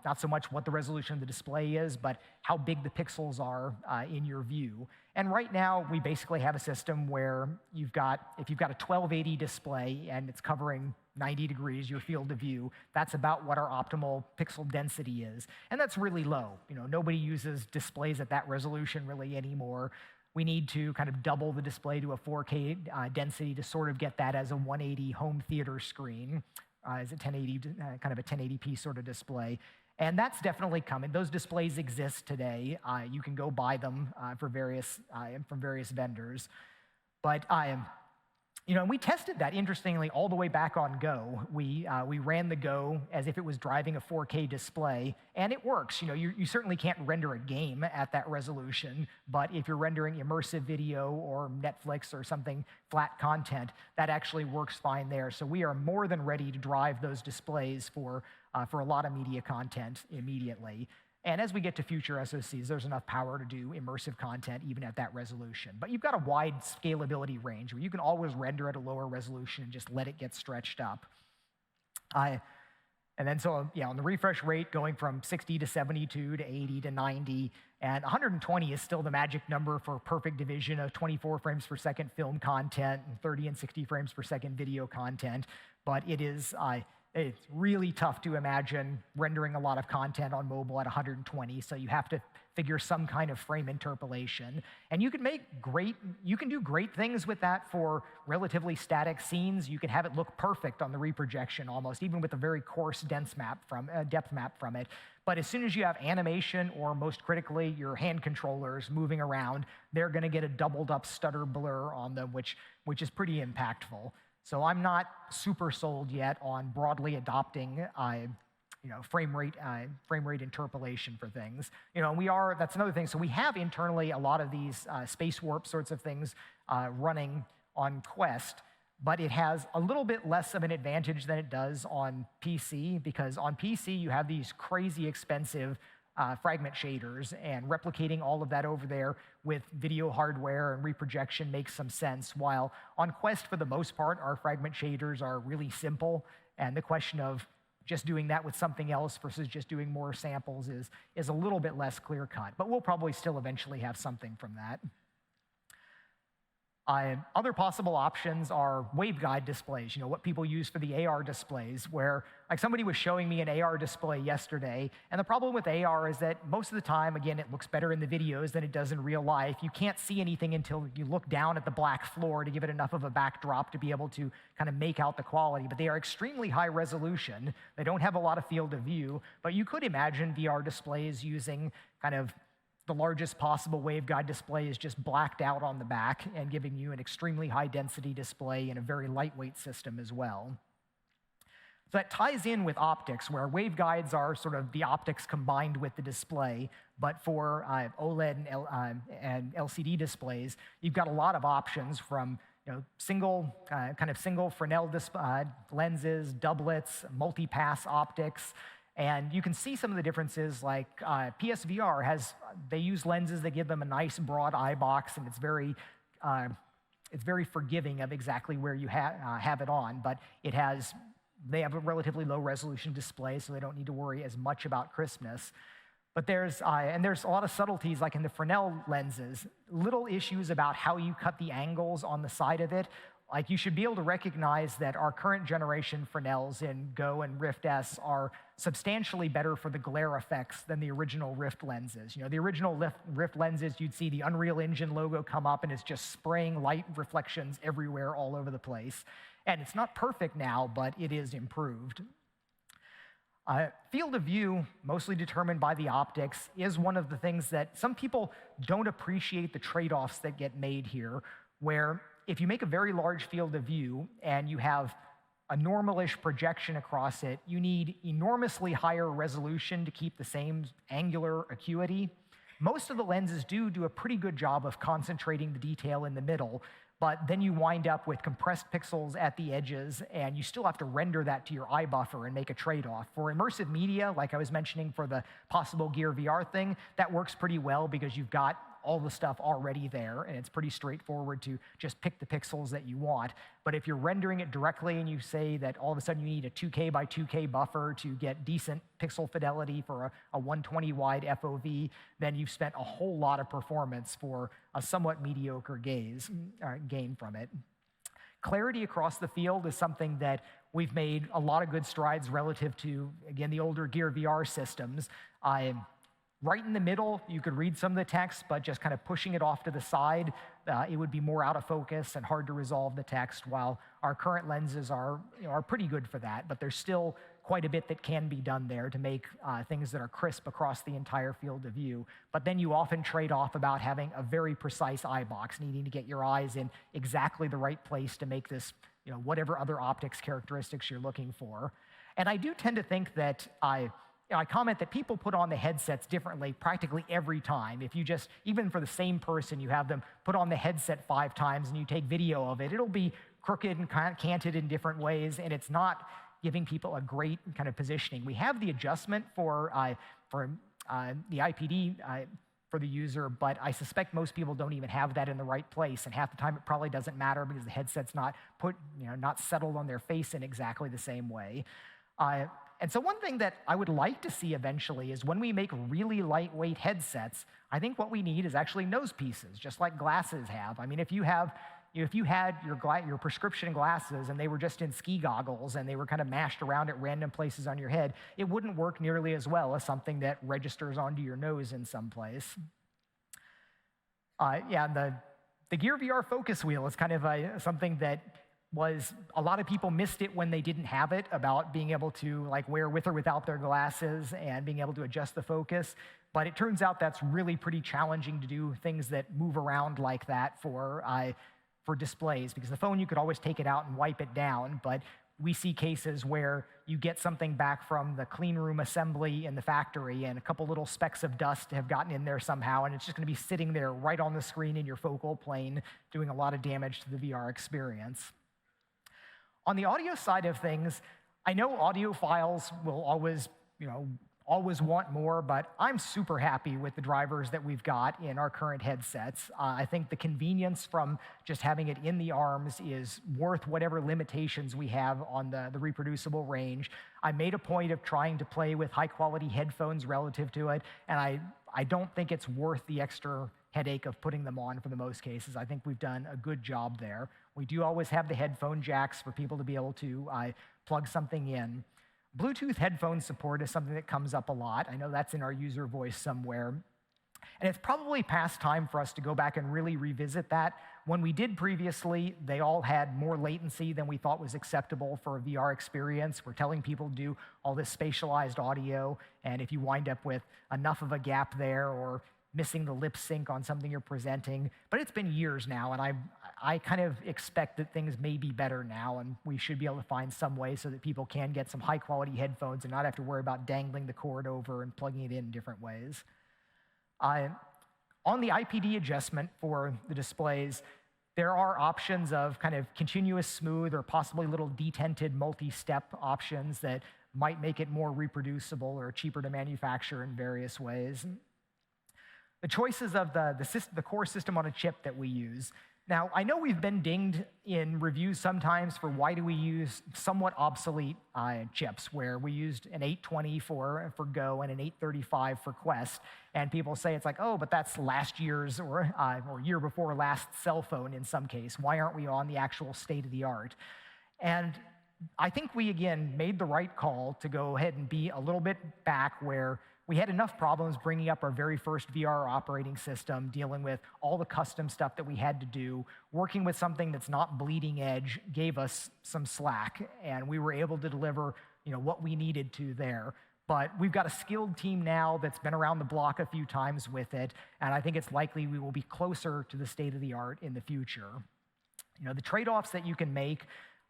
not so much what the resolution of the display is, but how big the pixels are in your view. And right now, we basically have a system where if you've got a 1280 display and it's covering 90 degrees, your field of view, that's about what our optimal pixel density is. And that's really low. Nobody uses displays at that resolution really anymore. We need to kind of double the display to a 4K density to sort of get that as a 180 home theater screen, as a 1080, kind of a 1080p sort of display. And that's definitely coming. Those displays exist today. You can go buy them from various vendors. But we tested that, interestingly, all the way back on Go. We ran the Go as if it was driving a 4K display, and it works. You certainly can't render a game at that resolution, but if you're rendering immersive video or Netflix or something, flat content, that actually works fine there. So we are more than ready to drive those displays for a lot of media content immediately. And as we get to future SoCs, there's enough power to do immersive content even at that resolution. But you've got a wide scalability range where you can always render at a lower resolution and just let it get stretched up. And then on the refresh rate, going from 60 to 72 to 80 to 90, and 120 is still the magic number for perfect division of 24 frames per second film content and 30 and 60 frames per second video content. But it's really tough to imagine rendering a lot of content on mobile at 120, so you have to figure some kind of frame interpolation. And you can do great things with that for relatively static scenes. You can have it look perfect on the reprojection almost, even with a very coarse depth map from it. But as soon as you have animation, or most critically, your hand controllers moving around, they're going to get a doubled up stutter blur on them, which is pretty impactful. So I'm not super sold yet on broadly adopting frame rate interpolation for things. That's another thing. So we have internally a lot of these space warp sorts of things running on Quest, but it has a little bit less of an advantage than it does on PC, because on PC you have these crazy expensive fragment shaders, and replicating all of that over there with video hardware and reprojection makes some sense, while on Quest, for the most part, our fragment shaders are really simple, and the question of just doing that with something else versus just doing more samples is a little bit less clear-cut, but we'll probably still eventually have something from that. Other possible options are waveguide displays, what people use for the AR displays, where like somebody was showing me an AR display yesterday, and the problem with AR is that most of the time, again, it looks better in the videos than it does in real life. You can't see anything until you look down at the black floor to give it enough of a backdrop to be able to kind of make out the quality, but they are extremely high resolution. They don't have a lot of field of view, but you could imagine VR displays using kind of the largest possible waveguide display is just blacked out on the back and giving you an extremely high density display in a very lightweight system as well. So that ties in with optics, where waveguides are sort of the optics combined with the display, but for OLED and LCD displays, you've got a lot of options from single Fresnel lenses, doublets, multi-pass optics. And you can see some of the differences, like PSVR they use lenses that give them a nice broad eye box, and it's very forgiving of exactly where you have it on, but they have a relatively low resolution display, so they don't need to worry as much about crispness. But there's a lot of subtleties, like in the Fresnel lenses, little issues about how you cut the angles on the side of it. Like, you should be able to recognize that our current generation Fresnels in Go and Rift S are substantially better for the glare effects than the original Rift lenses. The original Rift lenses, you'd see the Unreal Engine logo come up, and it's just spraying light reflections everywhere all over the place. And it's not perfect now, but it is improved. Field of view, mostly determined by the optics, is one of the things that some people don't appreciate the trade-offs that get made here, where if you make a very large field of view and you have a normalish projection across it, you need enormously higher resolution to keep the same angular acuity. Most of the lenses do a pretty good job of concentrating the detail in the middle, but then you wind up with compressed pixels at the edges, and you still have to render that to your eye buffer and make a trade-off. For immersive media, like I was mentioning for the Possible Gear VR thing, that works pretty well because you've got all the stuff already there, and it's pretty straightforward to just pick the pixels that you want. But if you're rendering it directly and you say that all of a sudden you need a 2K by 2K buffer to get decent pixel fidelity for a 120 wide FOV, then you've spent a whole lot of performance for a somewhat mediocre gain from it. Clarity across the field is something that we've made a lot of good strides relative to, again, the older Gear VR systems. Right in the middle, you could read some of the text, but just kind of pushing it off to the side, it would be more out of focus and hard to resolve the text, while our current lenses are pretty good for that. But there's still quite a bit that can be done there to make things that are crisp across the entire field of view. But then you often trade off about having a very precise eye box, needing to get your eyes in exactly the right place to make this, whatever other optics characteristics you're looking for. And I do tend to think that I comment that people put on the headsets differently practically every time. If you just, even for the same person, you have them put on the headset 5 times and you take video of it, it'll be crooked and canted in different ways, and it's not giving people a great kind of positioning. We have the adjustment for the IPD for the user, but I suspect most people don't even have that in the right place, and half the time it probably doesn't matter because the headset's not not settled on their face in exactly the same way. And so one thing that I would like to see eventually is when we make really lightweight headsets, I think what we need is actually nose pieces, just like glasses have. I mean, if you had your prescription glasses and they were just in ski goggles and they were kind of mashed around at random places on your head, it wouldn't work nearly as well as something that registers onto your nose in some place. The Gear VR focus wheel is kind of something that a lot of people missed it when they didn't have it, about being able to wear with or without their glasses and being able to adjust the focus. But it turns out that's really pretty challenging to do things that move around like that for displays, because the phone, you could always take it out and wipe it down, but we see cases where you get something back from the clean room assembly in the factory and a couple little specks of dust have gotten in there somehow, and it's just going to be sitting there right on the screen in your focal plane, doing a lot of damage to the VR experience. On the audio side of things, I know audiophiles will always want more, but I'm super happy with the drivers that we've got in our current headsets. I think the convenience from just having it in the arms is worth whatever limitations we have on the reproducible range. I made a point of trying to play with high-quality headphones relative to it, and I don't think it's worth the extra headache of putting them on for the most cases. I think we've done a good job there. We do always have the headphone jacks for people to be able to plug something in. Bluetooth headphone support is something that comes up a lot. I know that's in our user voice somewhere. And it's probably past time for us to go back and really revisit that. When we did previously, they all had more latency than we thought was acceptable for a VR experience. We're telling people to do all this spatialized audio, and if you wind up with enough of a gap there or missing the lip sync on something you're presenting. But it's been years now, and I kind of expect that things may be better now, and we should be able to find some way so that people can get some high-quality headphones and not have to worry about dangling the cord over and plugging it in different ways. On the IPD adjustment for the displays, there are options of kind of continuous smooth or possibly little detented multi-step options that might make it more reproducible or cheaper to manufacture in various ways. The choices of the core system on a chip that we use. Now, I know we've been dinged in reviews sometimes for why do we use somewhat obsolete chips, where we used an 820 for Go and an 835 for Quest, and people say it's like, oh, but that's last year's or year before last cell phone in some case. Why aren't we on the actual state of the art? And I think we, again, made the right call to go ahead and be a little bit back where we had enough problems bringing up our very first VR operating system, dealing with all the custom stuff that we had to do. Working with something that's not bleeding edge gave us some slack, and we were able to deliver what we needed to there. But we've got a skilled team now that's been around the block a few times with it, and I think it's likely we will be closer to the state of the art in the future. The trade-offs that you can make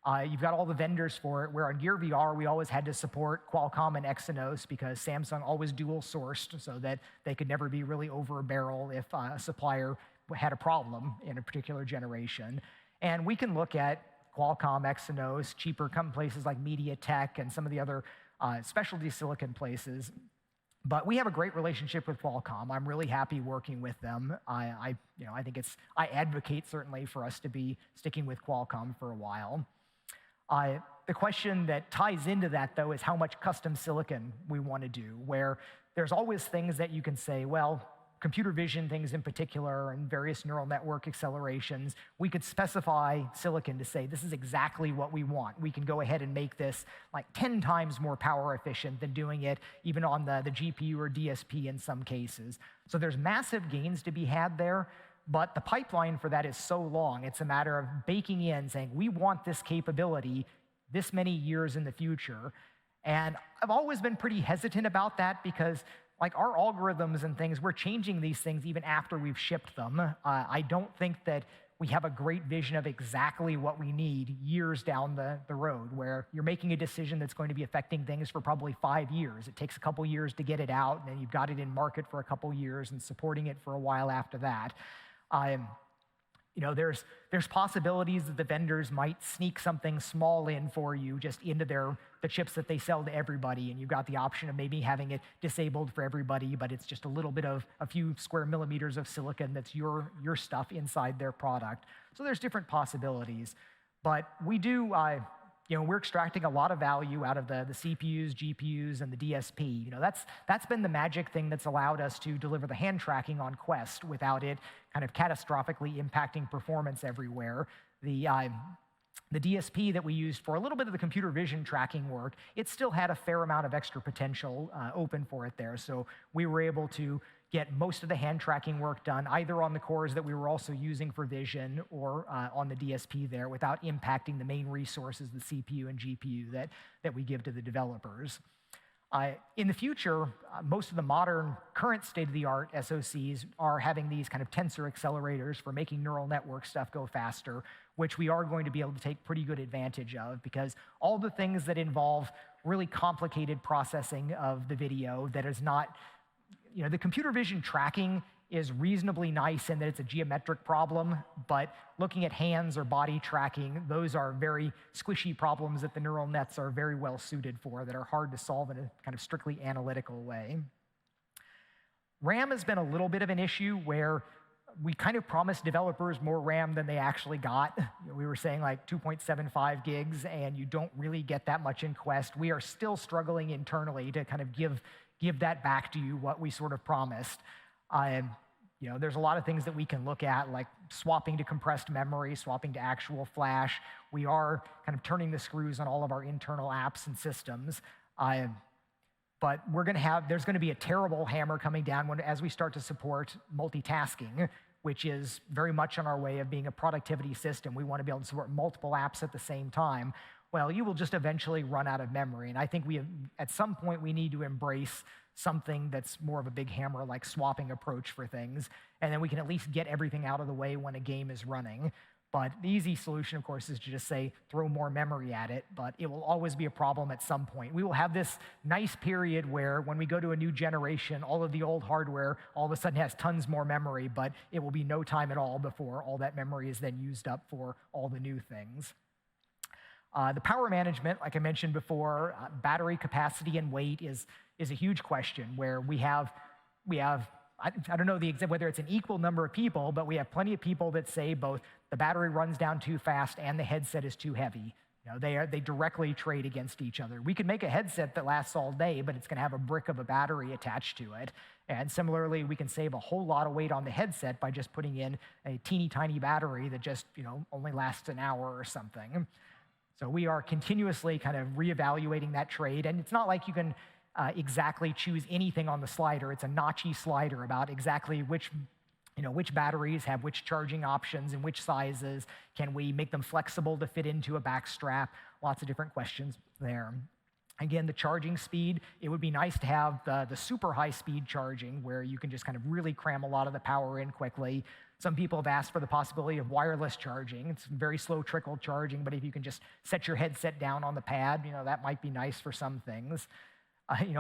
You've got all the vendors for it, where on Gear VR, we always had to support Qualcomm and Exynos because Samsung always dual-sourced so that they could never be really over a barrel if a supplier had a problem in a particular generation. And we can look at Qualcomm, Exynos, cheaper places like MediaTek and some of the other specialty silicon places. But we have a great relationship with Qualcomm. I'm really happy working with them. I advocate certainly for us to be sticking with Qualcomm for a while. The question that ties into that, though, is how much custom silicon we want to do, where there's always things that you can say, well, computer vision things in particular and various neural network accelerations, we could specify silicon to say, this is exactly what we want. We can go ahead and make this like 10 times more power efficient than doing it even on the GPU or DSP in some cases. So there's massive gains to be had there. But the pipeline for that is so long, it's a matter of baking in, saying, we want this capability this many years in the future. And I've always been pretty hesitant about that because like our algorithms and things, we're changing these things even after we've shipped them. I don't think that we have a great vision of exactly what we need years down the road, where you're making a decision that's going to be affecting things for probably 5 years. It takes a couple years to get it out, and then you've got it in market for a couple years and supporting it for a while after that. There's possibilities that the vendors might sneak something small in for you just into the chips that they sell to everybody, and you've got the option of maybe having it disabled for everybody, but it's just a little bit of a few square millimeters of silicon that's your stuff inside their product. So there's different possibilities. But we do, we're extracting a lot of value out of the CPUs, GPUs, and the DSP. That's been the magic thing that's allowed us to deliver the hand tracking on Quest without it kind of catastrophically impacting performance everywhere. The DSP that we used for a little bit of the computer vision tracking work, it still had a fair amount of extra potential open for it there. So we were able to get most of the hand tracking work done either on the cores that we were also using for vision or on the DSP there without impacting the main resources, the CPU and GPU that we give to the developers. In the future, most of the modern current state-of-the-art SoCs are having these kind of tensor accelerators for making neural network stuff go faster, which we are going to be able to take pretty good advantage of because all the things that involve really complicated processing of the video that is not, the computer vision tracking is reasonably nice in that it's a geometric problem, but looking at hands or body tracking, those are very squishy problems that the neural nets are very well suited for, that are hard to solve in a kind of strictly analytical way. RAM has been a little bit of an issue where we kind of promised developers more RAM than they actually got. We were saying like 2.75 gigs, and you don't really get that much in Quest. We are still struggling internally to kind of give that back to you, what we sort of promised. There's a lot of things that we can look at, like swapping to compressed memory, swapping to actual flash. We are kind of turning the screws on all of our internal apps and systems. But there's going to be a terrible hammer coming down as we start to support multitasking, which is very much on our way of being a productivity system. We want to be able to support multiple apps at the same time. Well, you will just eventually run out of memory. And I think at some point, we need to embrace something that's more of a big hammer, like swapping approach for things. And then we can at least get everything out of the way when a game is running. But the easy solution, of course, is to just say, throw more memory at it. But it will always be a problem at some point. We will have this nice period where when we go to a new generation, all of the old hardware all of a sudden has tons more memory, but it will be no time at all before all that memory is then used up for all the new things. The power management, like I mentioned before, battery capacity and weight is a huge question where we have I don't know whether it's an equal number of people, but we have plenty of people that say both the battery runs down too fast and the headset is too heavy. They directly trade against each other. We could make a headset that lasts all day, but it's going to have a brick of a battery attached to it. And similarly, we can save a whole lot of weight on the headset by just putting in a teeny tiny battery that just only lasts an hour or something. So we are continuously kind of reevaluating that trade, and it's not like you can exactly choose anything on the slider. It's a notchy slider about exactly which batteries have which charging options and which sizes. Can we make them flexible to fit into a back strap? Lots of different questions there. Again, the charging speed, it would be nice to have the super high speed charging where you can just kind of really cram a lot of the power in quickly. Some people have asked for the possibility of wireless charging. It's very slow trickle charging, but if you can just set your headset down on the pad, that might be nice for some things.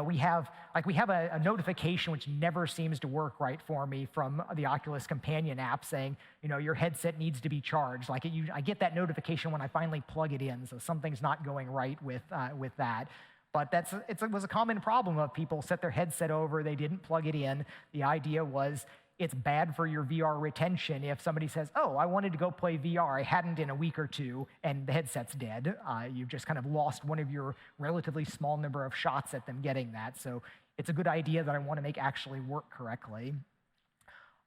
We have a notification which never seems to work right for me from the Oculus Companion app saying, your headset needs to be charged. I get that notification when I finally plug it in, so something's not going right with that. But it was a common problem of people set their headset over, they didn't plug it in. The idea was it's bad for your VR retention if somebody says, oh, I wanted to go play VR, I hadn't in a week or two, and the headset's dead. You've just kind of lost one of your relatively small number of shots at them getting that. So it's a good idea that I want to make actually work correctly.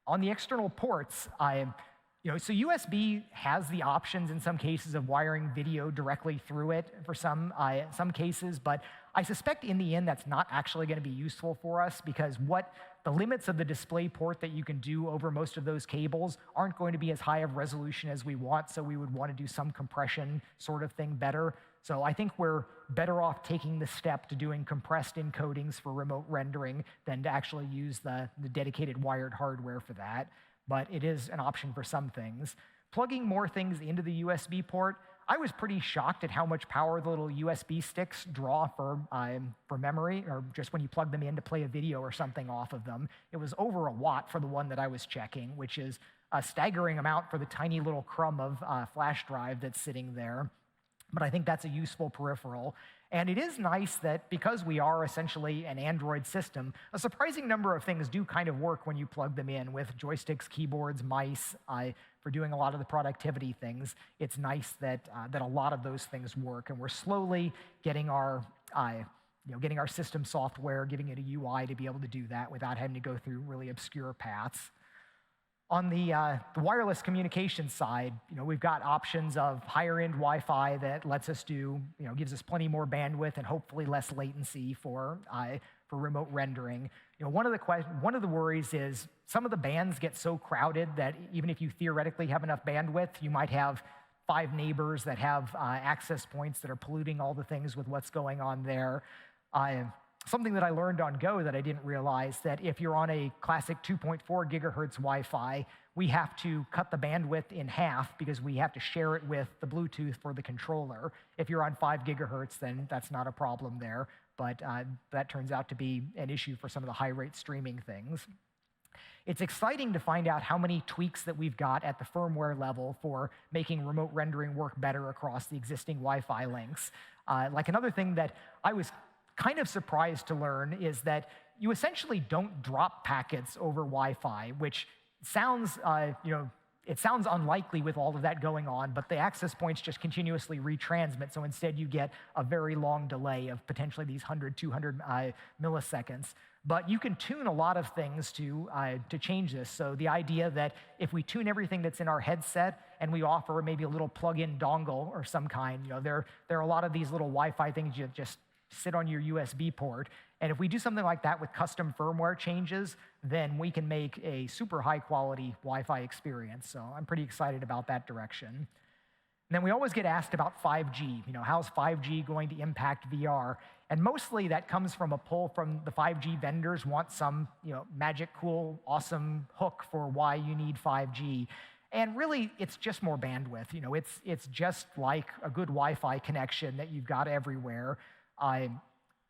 On the external ports, so USB has the options in some cases of wiring video directly through it for some cases, but I suspect in the end that's not actually going to be useful for us because the limits of the display port that you can do over most of those cables aren't going to be as high of resolution as we want, so we would want to do some compression sort of thing better. So I think we're better off taking the step to doing compressed encodings for remote rendering than to actually use the dedicated wired hardware for that. But it is an option for some things. Plugging more things into the USB port, I was pretty shocked at how much power the little USB sticks draw for memory, or just when you plug them in to play a video or something off of them. It was over a watt for the one that I was checking, which is a staggering amount for the tiny little crumb of flash drive that's sitting there. But I think that's a useful peripheral. And it is nice that because we are essentially an Android system, a surprising number of things do kind of work when you plug them in with joysticks, keyboards, mice. For doing a lot of the productivity things, it's nice that a lot of those things work. And we're slowly getting our system software, giving it a UI to be able to do that without having to go through really obscure paths. On the wireless communication side, we've got options of higher-end Wi-Fi that lets us gives us plenty more bandwidth and hopefully less latency for remote rendering. One of the worries is some of the bands get so crowded that even if you theoretically have enough bandwidth, you might have 5 neighbors that have access points that are polluting all the things with what's going on there. Something that I learned on Go that I didn't realize, that if you're on a classic 2.4 gigahertz Wi-Fi, we have to cut the bandwidth in half because we have to share it with the Bluetooth for the controller. If you're on 5 gigahertz, then that's not a problem there, but that turns out to be an issue for some of the high-rate streaming things. It's exciting to find out how many tweaks that we've got at the firmware level for making remote rendering work better across the existing Wi-Fi links. Another thing that I was kind of surprised to learn is that you essentially don't drop packets over Wi-Fi, which sounds, it sounds unlikely with all of that going on, but the access points just continuously retransmit, so instead you get a very long delay of potentially these 100, 200 milliseconds. But you can tune a lot of things to change this. So the idea that if we tune everything that's in our headset and we offer maybe a little plug-in dongle or some kind, there are a lot of these little Wi-Fi things you just sit on your USB port. And if we do something like that with custom firmware changes, then we can make a super high-quality Wi-Fi experience. So I'm pretty excited about that direction. And then we always get asked about 5G. How's 5G going to impact VR? And mostly that comes from a pull from the 5G vendors want some magic, cool, awesome hook for why you need 5G. And really, it's just more bandwidth. It's just like a good Wi-Fi connection that you've got everywhere.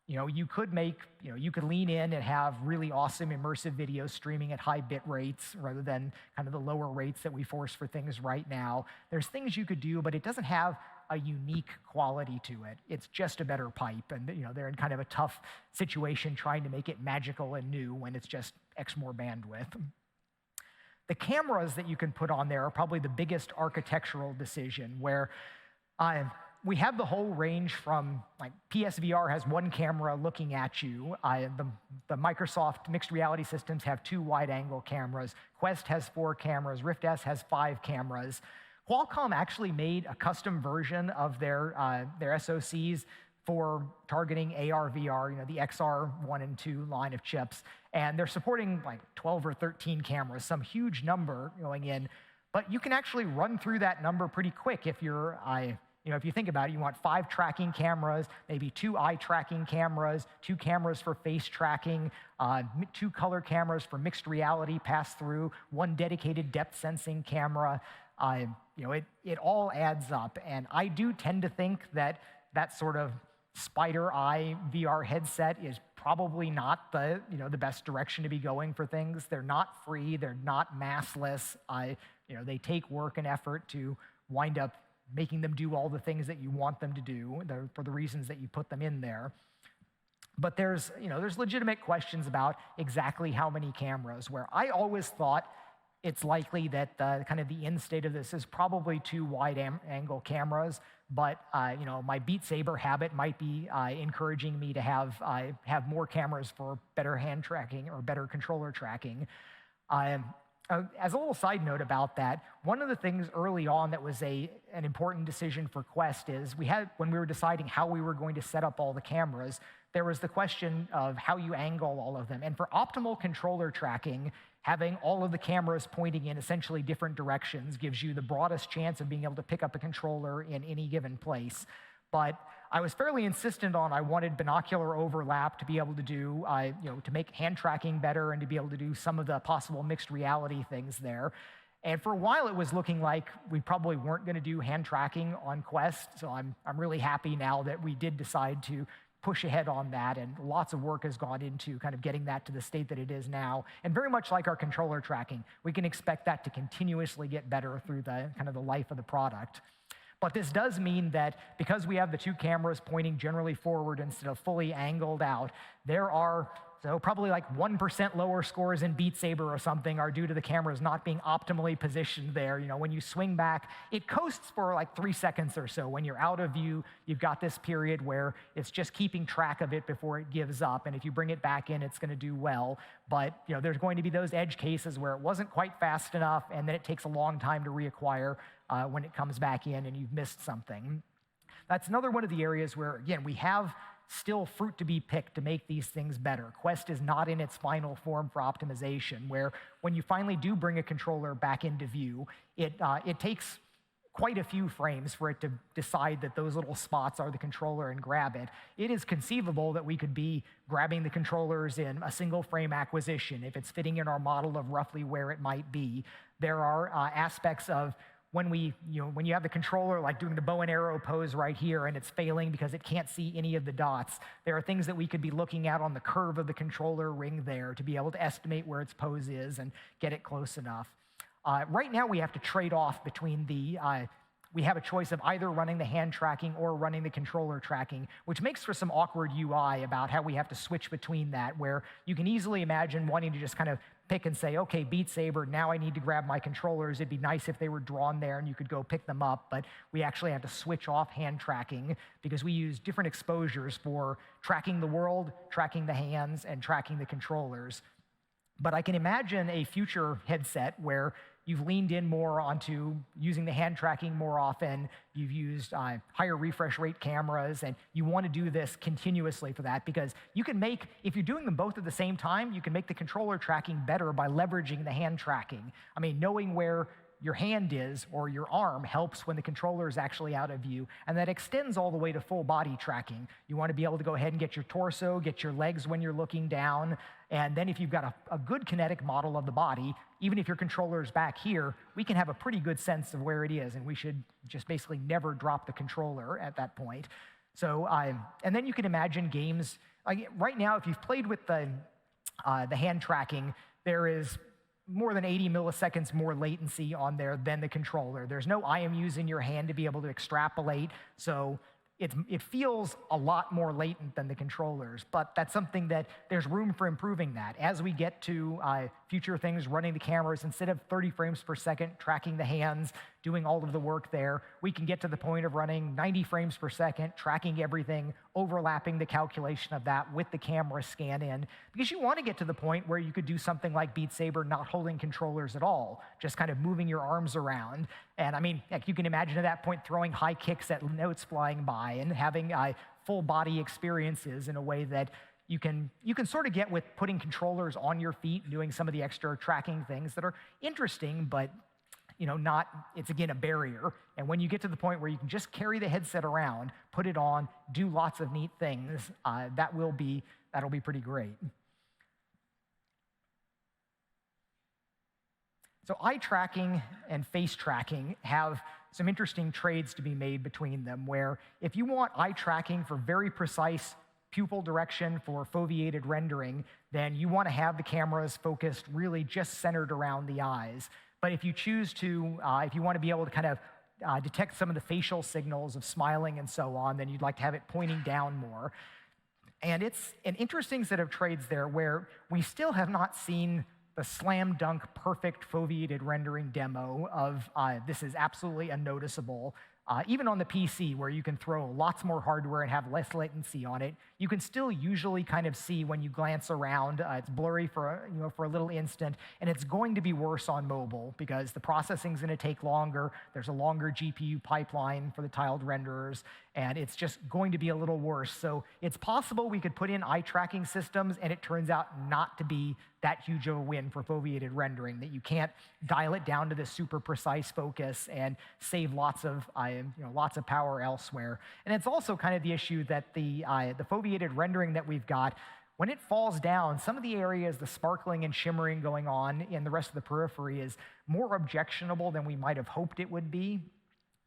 You could lean in and have really awesome immersive video streaming at high bit rates rather than kind of the lower rates that we force for things right now. There's things you could do, but it doesn't have a unique quality to it. It's just a better pipe, and they're in kind of a tough situation trying to make it magical and new when it's just X more bandwidth. The cameras that you can put on there are probably the biggest architectural decision, where we have the whole range from, PSVR has one camera looking at you. The Microsoft mixed reality systems have 2 wide-angle cameras. Quest has 4 cameras. Rift S has 5 cameras. Qualcomm actually made a custom version of their SoCs for targeting AR/VR, the XR1 and 2 line of chips. And they're supporting 12 or 13 cameras, some huge number going in. But you can actually run through that number pretty quick if you're if you think about it, you want 5 tracking cameras, maybe 2 eye tracking cameras, 2 cameras for face tracking, 2 color cameras for mixed reality pass-through, 1 dedicated depth sensing camera. It all adds up. And I do tend to think that that sort of spider eye VR headset is probably not the best direction to be going for things. They're not free. They're not massless. They take work and effort to wind up making them do all the things that you want them to do for the reasons that you put them in there. But there's legitimate questions about exactly how many cameras, where I always thought it's likely that kind of the end state of this is probably 2 wide-angle cameras, but my Beat Saber habit might be encouraging me to have more cameras for better hand tracking or better controller tracking. As a little side note about that, one of the things early on that was an important decision for Quest is when we were deciding how we were going to set up all the cameras, there was the question of how you angle all of them. And for optimal controller tracking, having all of the cameras pointing in essentially different directions gives you the broadest chance of being able to pick up a controller in any given place. But I was fairly insistent on I wanted binocular overlap to be able to do, to make hand tracking better and to be able to do some of the possible mixed reality things there. And for a while, it was looking like we probably weren't going to do hand tracking on Quest. So I'm really happy now that we did decide to push ahead on that, and lots of work has gone into kind of getting that to the state that it is now. And very much like our controller tracking, we can expect that to continuously get better through the kind of the life of the product. But this does mean that because we have the 2 cameras pointing generally forward instead of fully angled out, there are probably like 1% lower scores in Beat Saber or something are due to the cameras not being optimally positioned there. When you swing back, it coasts for like 3 seconds or so. When you're out of view, you've got this period where it's just keeping track of it before it gives up. And if you bring it back in, it's going to do well. But there's going to be those edge cases where it wasn't quite fast enough, and then it takes a long time to reacquire when it comes back in and you've missed something. That's another one of the areas where, again, we have still fruit to be picked to make these things better. Quest is not in its final form for optimization, where when you finally do bring a controller back into view, it takes quite a few frames for it to decide that those little spots are the controller and grab it. It is conceivable that we could be grabbing the controllers in a single frame acquisition if it's fitting in our model of roughly where it might be. There are aspects of when you have the controller like doing the bow and arrow pose right here and it's failing because it can't see any of the dots, there are things that we could be looking at on the curve of the controller ring there to be able to estimate where its pose is and get it close enough. Right now we have to trade off between we have a choice of either running the hand tracking or running the controller tracking, which makes for some awkward UI about how we have to switch between that, where you can easily imagine wanting to just kind of pick and say, okay, Beat Saber, now I need to grab my controllers. It'd be nice if they were drawn there and you could go pick them up, but we actually have to switch off hand tracking because we use different exposures for tracking the world, tracking the hands, and tracking the controllers. But I can imagine a future headset where you've leaned in more onto using the hand tracking more often, you've used higher refresh rate cameras, and you want to do this continuously for that because you can make, if you're doing them both at the same time, you can make the controller tracking better by leveraging the hand tracking. I mean, knowing where your hand is or your arm helps when the controller is actually out of view, and that extends all the way to full body tracking. You want to be able to go ahead and get your torso, get your legs when you're looking down, and then if you've got a good kinetic model of the body, even if your controller is back here, we can have a pretty good sense of where it is, and we should just basically never drop the controller at that point. So, and then you can imagine games, like right now, if you've played with the hand tracking, there is more than 80 milliseconds more latency on there than the controller. There's no IMUs in your hand to be able to extrapolate, so it feels a lot more latent than the controllers, but that's something that there's room for improving that. As we get to future things, running the cameras, instead of 30 frames per second, tracking the hands, doing all of the work there, we can get to the point of running 90 frames per second, tracking everything, overlapping the calculation of that with the camera scan in, because you want to get to the point where you could do something like Beat Saber not holding controllers at all, just kind of moving your arms around. And I mean, like you can imagine at that point throwing high kicks at notes flying by and having full body experiences in a way that you can sort of get with putting controllers on your feet and doing some of the extra tracking things that are interesting, but it's again a barrier. And when you get to the point where you can just carry the headset around, put it on, do lots of neat things, that'll be pretty great. So eye tracking and face tracking have some interesting trades to be made between them, where if you want eye tracking for very precise pupil direction for foveated rendering, then you want to have the cameras focused really just centered around the eyes. But if you choose to, if you want to be able to kind of detect some of the facial signals of smiling and so on, then you'd like to have it pointing down more. And it's an interesting set of trades there where we still have not seen the slam dunk perfect foveated rendering demo of this is absolutely unnoticeable. Even on the PC, where you can throw lots more hardware and have less latency on it, you can still usually kind of see when you glance around. It's blurry for a little instant, and it's going to be worse on mobile because the processing is going to take longer. There's a longer GPU pipeline for the tiled renderers, and it's just going to be a little worse. So it's possible we could put in eye tracking systems, and it turns out not to be that huge of a win for foveated rendering, that you can't dial it down to this super precise focus and save lots of power elsewhere. And it's also kind of the issue that the foveated rendering that we've got, when it falls down, some of the areas, the sparkling and shimmering going on in the rest of the periphery is more objectionable than we might have hoped it would be.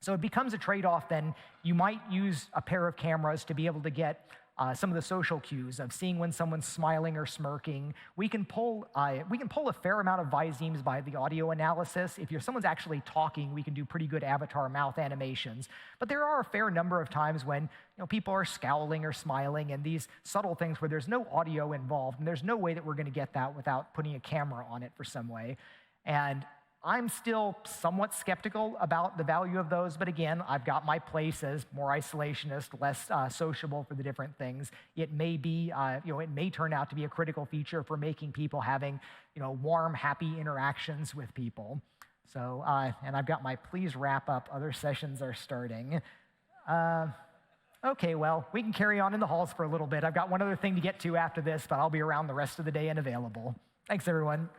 So it becomes a trade-off. Then you might use a pair of cameras to be able to get some of the social cues of seeing when someone's smiling or smirking. We can pull a fair amount of visemes by the audio analysis. If someone's actually talking, we can do pretty good avatar mouth animations. But there are a fair number of times when people are scowling or smiling, and these subtle things where there's no audio involved, and there's no way that we're going to get that without putting a camera on it for some way. And I'm still somewhat skeptical about the value of those, but again, I've got my place as more isolationist, less sociable for the different things. It may be, it may turn out to be a critical feature for making people having, warm, happy interactions with people. So, and I've got my please wrap up. Other sessions are starting. Okay, well, we can carry on in the halls for a little bit. I've got one other thing to get to after this, but I'll be around the rest of the day and available. Thanks, everyone.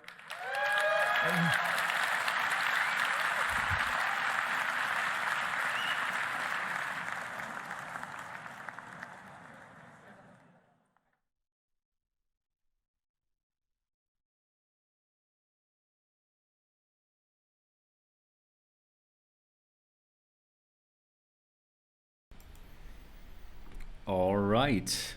All right.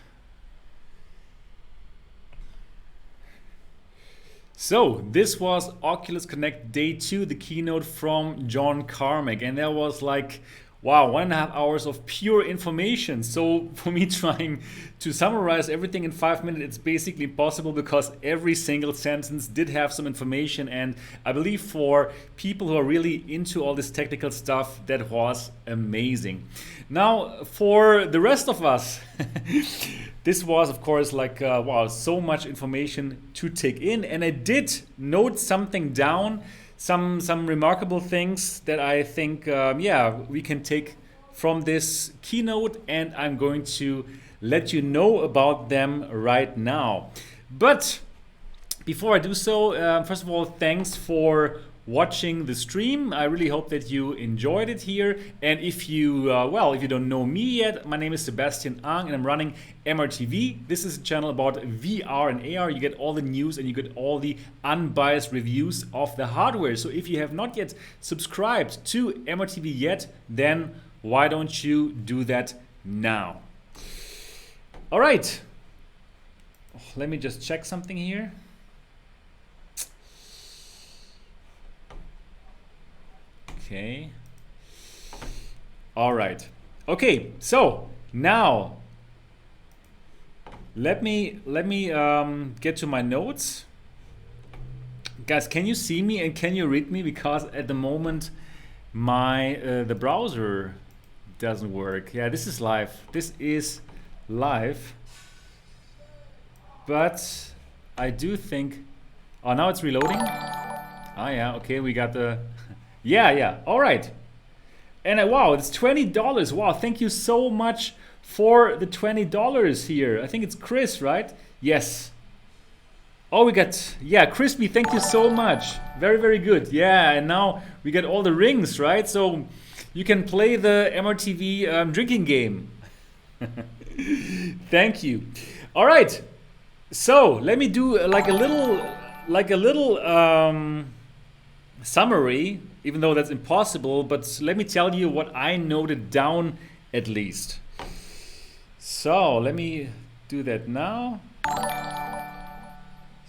So this was Oculus Connect Day 2, the keynote from John Carmack, and there was like, wow, 1.5 hours of pure information. So for me trying to summarize everything in 5 minutes, it's basically impossible because every single sentence did have some information. And I believe for people who are really into all this technical stuff, that was amazing. Now for the rest of us, this was of course like, wow, so much information to take in. And I did note something down, some remarkable things that I think, we can take from this keynote, and I'm going to let you know about them right now. But before I do so, first of all, thanks for watching the stream. I really hope that you enjoyed it here. And if you, if you don't know me yet, my name is Sebastian Ang, and I'm running MRTV. This is a channel about VR and AR. You get all the news and you get all the unbiased reviews of the hardware. So if you have not yet subscribed to MRTV yet, then why don't you do that now? All right. Let me just check something here. Okay. All right. Okay. So now let me get to my notes. Guys, can you see me and can you read me? Because at the moment my the browser doesn't work. Yeah, this is live. This is live. But I do think. Oh, now it's reloading. Oh yeah. Okay, we got the. Yeah. All right. And wow, it's $20. Wow, thank you so much for the $20 here. I think it's Chris, right? Yes. Oh, we got, yeah, Crispy, thank you so much. Very, very good. Yeah, and now we got all the rings, right? So you can play the MRTV drinking game. Thank you. All right. So let me do like a little summary, even though that's impossible, but let me tell you what I noted down at least. So let me do that now.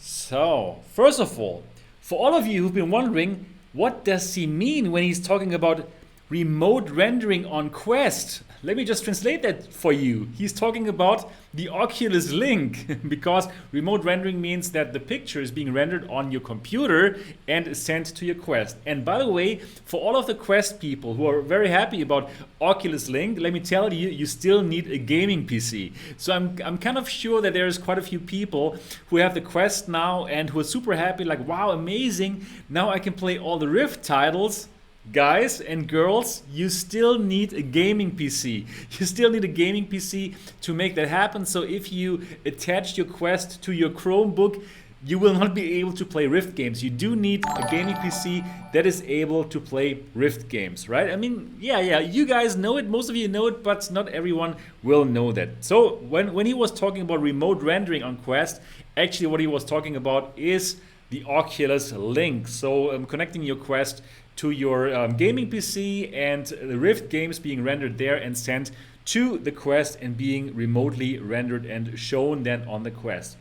So first of all, for all of you who've been wondering, what does he mean when he's talking about remote rendering on Quest? Let me just translate that for you. He's talking about the Oculus Link because remote rendering means that the picture is being rendered on your computer and sent to your Quest. And by the way, for all of the Quest people who are very happy about Oculus Link, let me tell you, you still need a gaming PC. So I'm kind of sure that there's quite a few people who have the Quest now and who are super happy, like, wow, amazing. Now I can play all the Rift titles. Guys and girls, you still need a gaming PC. You still need a gaming PC to make that happen. So if you attach your Quest to your Chromebook, you will not be able to play Rift games. You do need a gaming PC that is able to play Rift games, right? I mean, yeah, you guys know it, most of you know it, but not everyone will know that. So when he was talking about remote rendering on Quest, actually what he was talking about is the Oculus Link. So connecting your Quest to your gaming PC and the Rift games being rendered there and sent to the Quest and being remotely rendered and shown then on the Quest.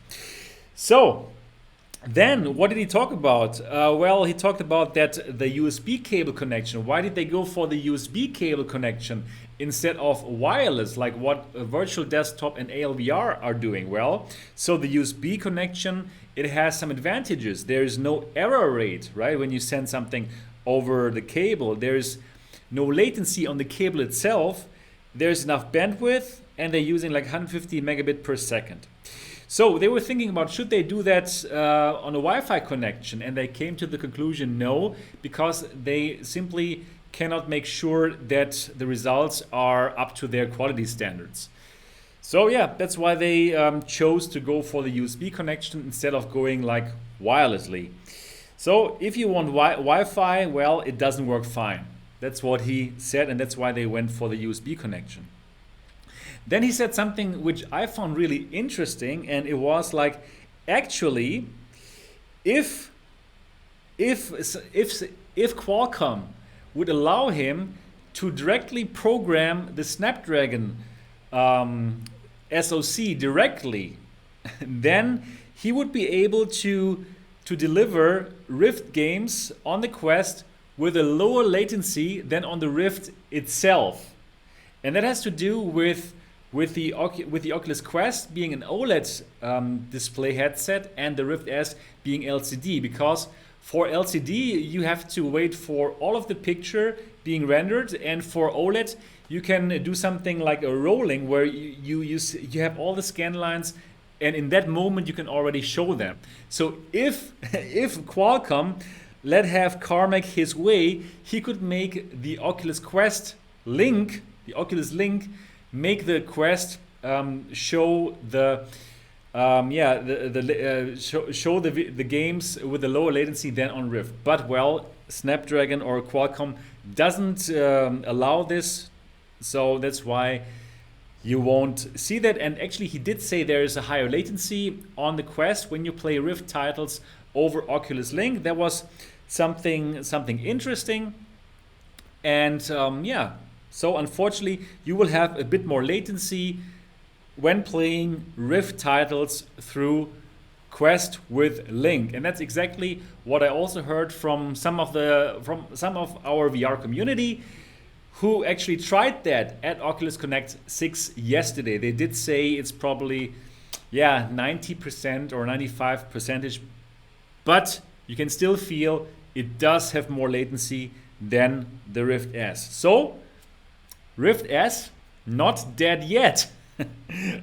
So then what did he talk about? Well, he talked about that the USB cable connection. Why did they go for the USB cable connection instead of wireless, like what Virtual Desktop and ALVR are doing? Well, so the USB connection, it has some advantages. There is no error rate, right? When you send something over the cable, there's no latency on the cable itself. There's enough bandwidth, and they're using like 150 megabit per second. So they were thinking about, should they do that on a Wi-Fi connection? And they came to the conclusion, no, because they simply cannot make sure that the results are up to their quality standards. So yeah, that's why they chose to go for the USB connection instead of going like wirelessly. So if you want Wi-Fi, well, it doesn't work fine. That's what he said, and that's why they went for the USB connection. Then he said something which I found really interesting, and it was like, actually, if Qualcomm would allow him to directly program the Snapdragon SoC directly, then he would be able to deliver Rift games on the Quest with a lower latency than on the Rift itself. And that has to do with the Oculus Quest being an OLED display headset and the Rift S being LCD, because for LCD you have to wait for all of the picture being rendered, and for OLED you can do something like a rolling where you have all the scan lines, and in that moment you can already show them. So if Qualcomm let have Carmack his way, he could make the Oculus Quest Link, the Oculus Link, make the Quest show the show the games with a lower latency than on Rift. But well, Snapdragon or Qualcomm doesn't allow this, so that's why you won't see that. And actually he did say there is a higher latency on the Quest when you play Rift titles over Oculus Link. That was something interesting. And so unfortunately you will have a bit more latency when playing Rift titles through Quest with Link. And that's exactly what I also heard from some of our VR community who actually tried that at Oculus Connect 6 yesterday. They did say it's probably 90% or 95%, but you can still feel it does have more latency than the Rift S. So Rift S, not dead yet.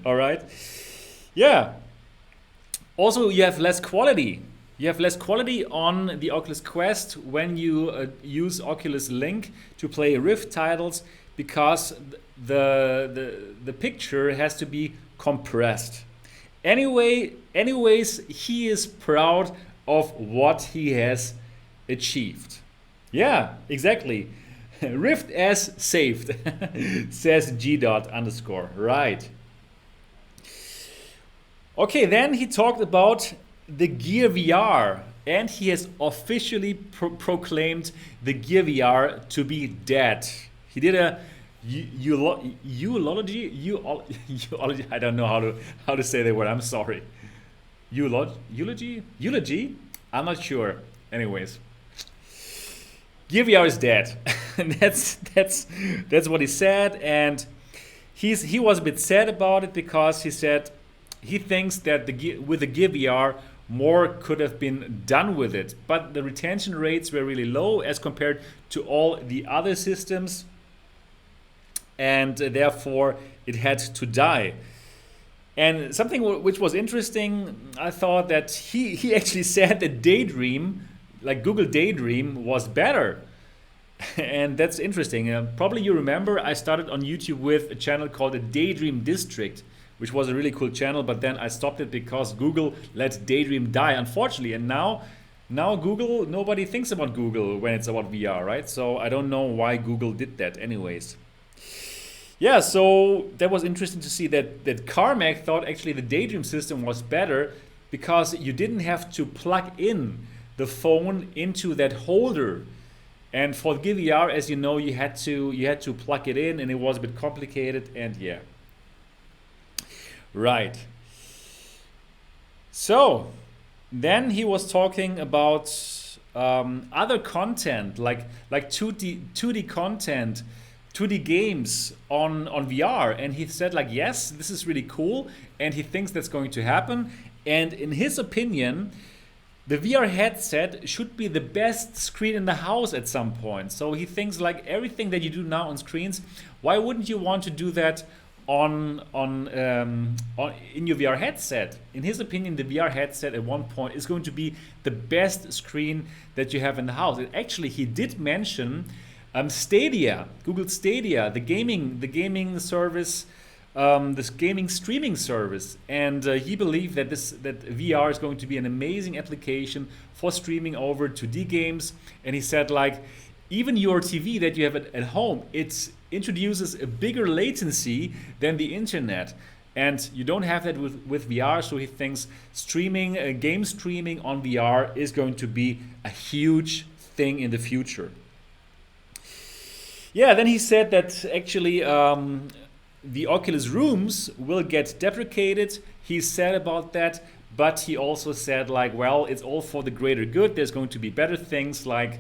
All right. Yeah. Also, you have less quality. You have less quality on the Oculus Quest when you use Oculus Link to play Rift titles, because the picture has to be compressed. Anyways, he is proud of what he has achieved. Yeah, exactly. Rift S saved, says G dot underscore. Right. Okay, then he talked about the Gear VR, and he has officially proclaimed the Gear VR to be dead. He did a eulogy. I don't know how to say the word. I'm sorry. Eulogy. I'm not sure. Anyways, Gear VR is dead. And that's what he said, and he was a bit sad about it because he said he thinks that with the Gear VR more could have been done with it, but the retention rates were really low as compared to all the other systems, and therefore it had to die. And something which was interesting, I thought that he actually said that Daydream, like Google Daydream, was better. And that's interesting. Probably you remember I started on YouTube with a channel called the Daydream District, which was a really cool channel, but then I stopped it because Google let Daydream die, unfortunately. And now Google, nobody thinks about Google when it's about VR, right? So I don't know why Google did that anyways. Yeah, so that was interesting to see that Carmack thought actually the Daydream system was better because you didn't have to plug in the phone into that holder. And for Gear VR, as you know, you had to plug it in, and it was a bit complicated, and yeah. Right. So then he was talking about other content like 2D content, 2D games on VR, and he said like, yes, this is really cool, and he thinks that's going to happen. And in his opinion, the VR headset should be the best screen in the house at some point. So he thinks like everything that you do now on screens, why wouldn't you want to do that on in your VR headset? In his opinion, the VR headset at one point is going to be the best screen that you have in the house. And actually, he did mention Stadia, Google Stadia, the gaming service, this gaming streaming service, and he believed that that VR is going to be an amazing application for streaming over 2D games. And he said like, even your TV that you have at home, it introduces a bigger latency than the internet, and you don't have that with VR. So he thinks streaming, game streaming on VR is going to be a huge thing in the future. Yeah, then he said that actually the Oculus rooms will get deprecated. He's sad about that, but he also said like, well, it's all for the greater good. There's going to be better things like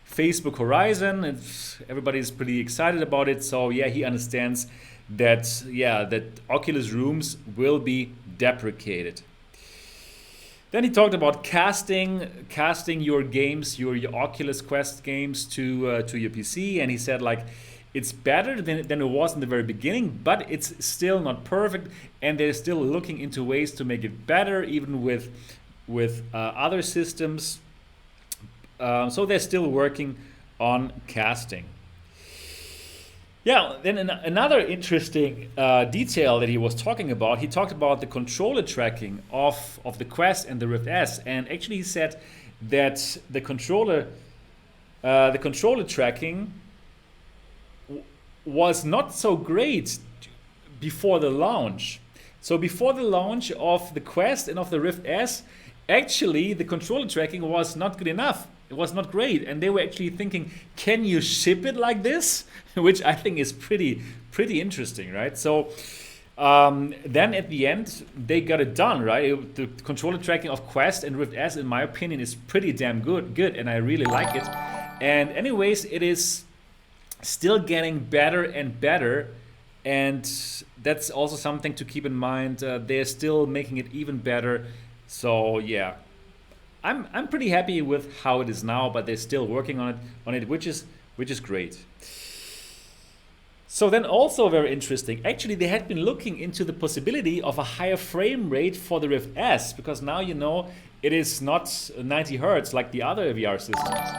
Facebook Horizon, and everybody's pretty excited about it. So yeah, he understands that that Oculus rooms will be deprecated. Then he talked about casting your games, your Oculus Quest games to your PC, and he said like, it's better than it was in the very beginning, but it's still not perfect, and they're still looking into ways to make it better, even with other systems. So they're still working on casting. Yeah, then another interesting detail that he was talking about, he talked about the controller tracking of the Quest and the Rift S, and actually he said that the controller tracking was not so great before the launch. So before the launch of the Quest and of the Rift S, actually the controller tracking was not good enough. It was not great, and they were actually thinking, can you ship it like this? Which I think is pretty interesting, right? So then at the end they got it done, right? The controller tracking of Quest and Rift S, in my opinion, is pretty damn good, and I really like it. And anyways, it is still getting better and better, and that's also something to keep in mind. They're still making it even better. So yeah, I'm pretty happy with how it is now, but they're still working on it, which is great. So then also very interesting, actually they had been looking into the possibility of a higher frame rate for the Rift S, because now you know it is not 90 Hertz like the other VR systems.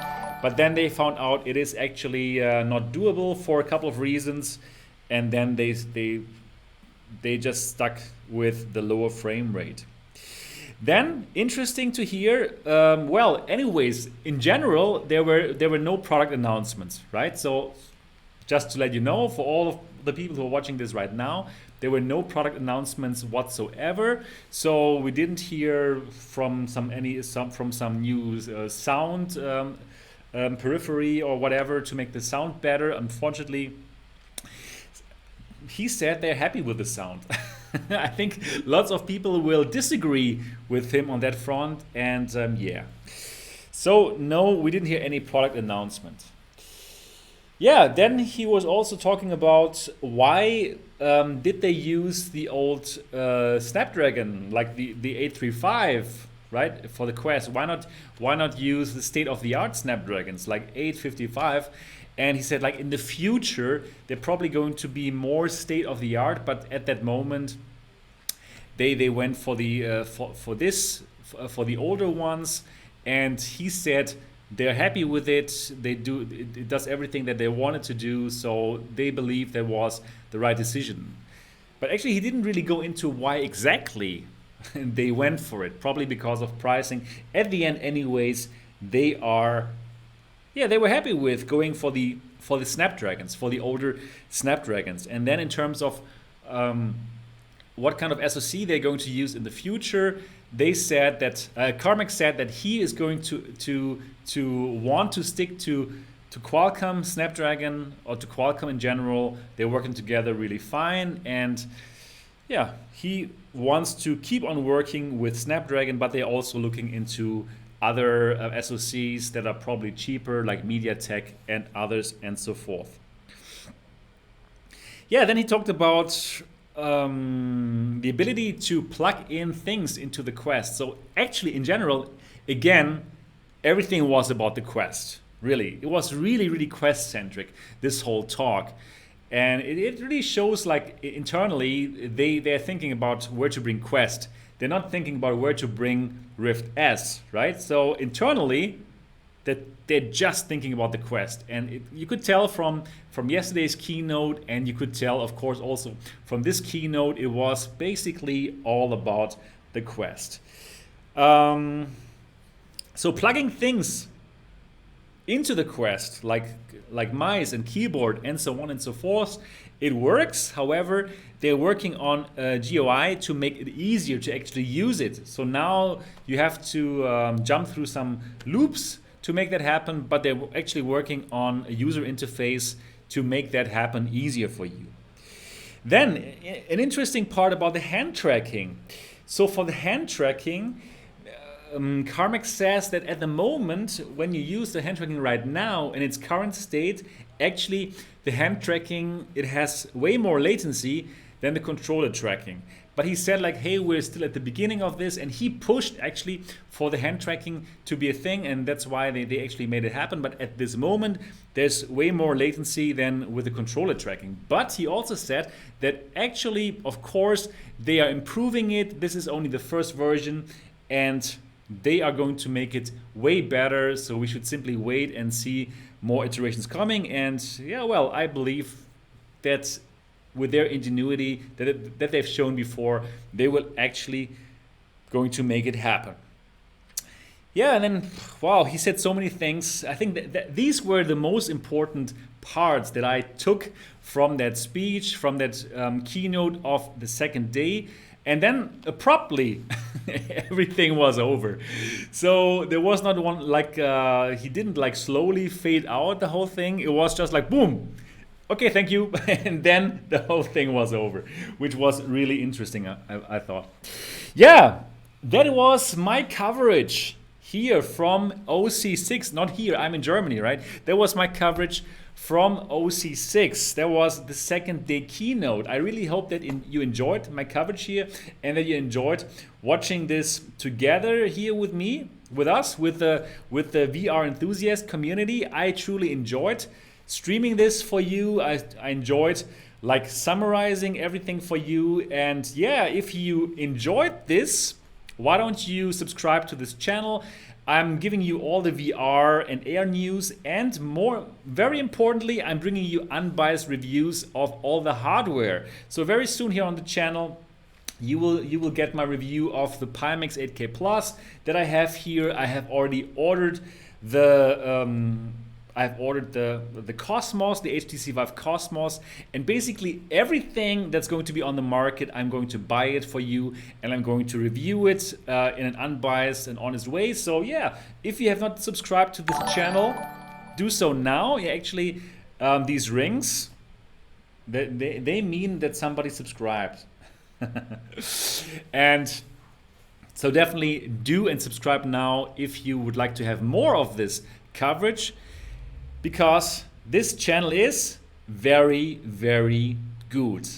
But then they found out it is actually not doable for a couple of reasons, and then they they just stuck with the lower frame rate. Then interesting to hear. Well, anyways, in general, there were no product announcements, right? So just to let you know, for all of the people who are watching this right now, there were no product announcements whatsoever. So we didn't hear from some new sound periphery or whatever to make the sound better. Unfortunately, he said they're happy with the sound. I think lots of people will disagree with him on that front, and yeah. So no, we didn't hear any product announcement. Yeah, then he was also talking about why did they use the old Snapdragon, like the 835, right, for the Quest? Why not use the state-of-the-art Snapdragons like 855? And he said, like, in the future, they're probably going to be more state-of-the-art, but at that moment, they went for the for the older ones, and he said they're happy with it. It does everything that they wanted to do, so they believe that was the right decision. But actually, he didn't really go into why exactly they went for it. Probably because of pricing. At the end, anyways, they were happy with going for the Snapdragons, for the older Snapdragons. And then in terms of what kind of SoC they're going to use in the future, they said that Carmack said that he is going to want to stick to Qualcomm Snapdragon, or to Qualcomm in general. They're working together really fine, and yeah, he wants to keep on working with Snapdragon, but they're also looking into other SoCs that are probably cheaper, like MediaTek and others, and so forth. Yeah, then he talked about the ability to plug in things into the Quest. So actually, in general, again, everything was about the Quest. Really, it was really Quest-centric, this whole talk. And it really shows, like, internally, they're thinking about where to bring Quest. They're not thinking about where to bring Rift S, right? So internally, that they're just thinking about the Quest. And you could tell from yesterday's keynote, and you could tell, of course, also from this keynote, it was basically all about the Quest. So plugging things into the Quest, like mice and keyboard and so on and so forth, it works. However, they're working on a GUI to make it easier to actually use it. So now you have to jump through some loops to make that happen, but they're actually working on a user interface to make that happen easier for you. Then, an interesting part about the hand tracking. So for the hand tracking, Carmack says that at the moment, when you use the hand tracking right now in its current state, actually the hand tracking, it has way more latency than the controller tracking. But he said, like, hey, we're still at the beginning of this, and he pushed actually for the hand tracking to be a thing, and that's why they actually made it happen. But at this moment, there's way more latency than with the controller tracking. But he also said that actually, of course, they are improving it. This is only the first version, and they are going to make it way better. So we should simply wait and see more iterations coming. And yeah, well, I believe that with their ingenuity that they've shown before, they will actually going to make it happen. Yeah, and then, wow, he said so many things. I think that these were the most important parts that I took from that speech, from that keynote of the second day. And then abruptly, everything was over. So there was not one, like, he didn't like slowly fade out the whole thing. It was just like, boom. Okay, thank you. And then the whole thing was over, which was really interesting, I thought. Yeah, that was my coverage here from OC6. Not here, I'm in Germany, right? That was my coverage from OC6. That was the second day keynote. I really hope that you enjoyed my coverage here, and that you enjoyed watching this together here with me, with us, with the VR enthusiast community. I truly enjoyed streaming this for you. I enjoyed like summarizing everything for you. And yeah, if you enjoyed this, why don't you subscribe to this channel? I'm giving you all the VR and AR news, and more, very importantly, I'm bringing you unbiased reviews of all the hardware. So very soon here on the channel, you will get my review of the Pimax 8K Plus that I have here. I have already ordered the Cosmos, the HTC Vive Cosmos, and basically everything that's going to be on the market, I'm going to buy it for you, and I'm going to review it in an unbiased and honest way. So yeah, if you have not subscribed to this channel, do so now. Yeah, actually, these rings, they mean that somebody subscribed. And so definitely do and subscribe now if you would like to have more of this coverage, because this channel is very, very good.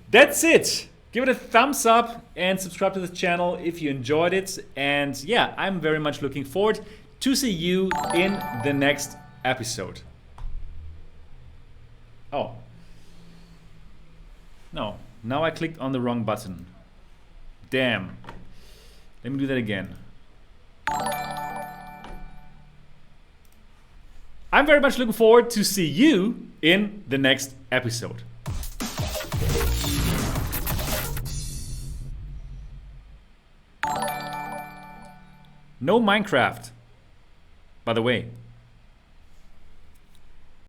That's it. Give it a thumbs up and subscribe to the channel if you enjoyed it. And yeah, I'm very much looking forward to see you in the next episode. Oh. No. Now I clicked on the wrong button. Damn. Let me do that again. I'm very much looking forward to see you in the next episode. No Minecraft, by the way.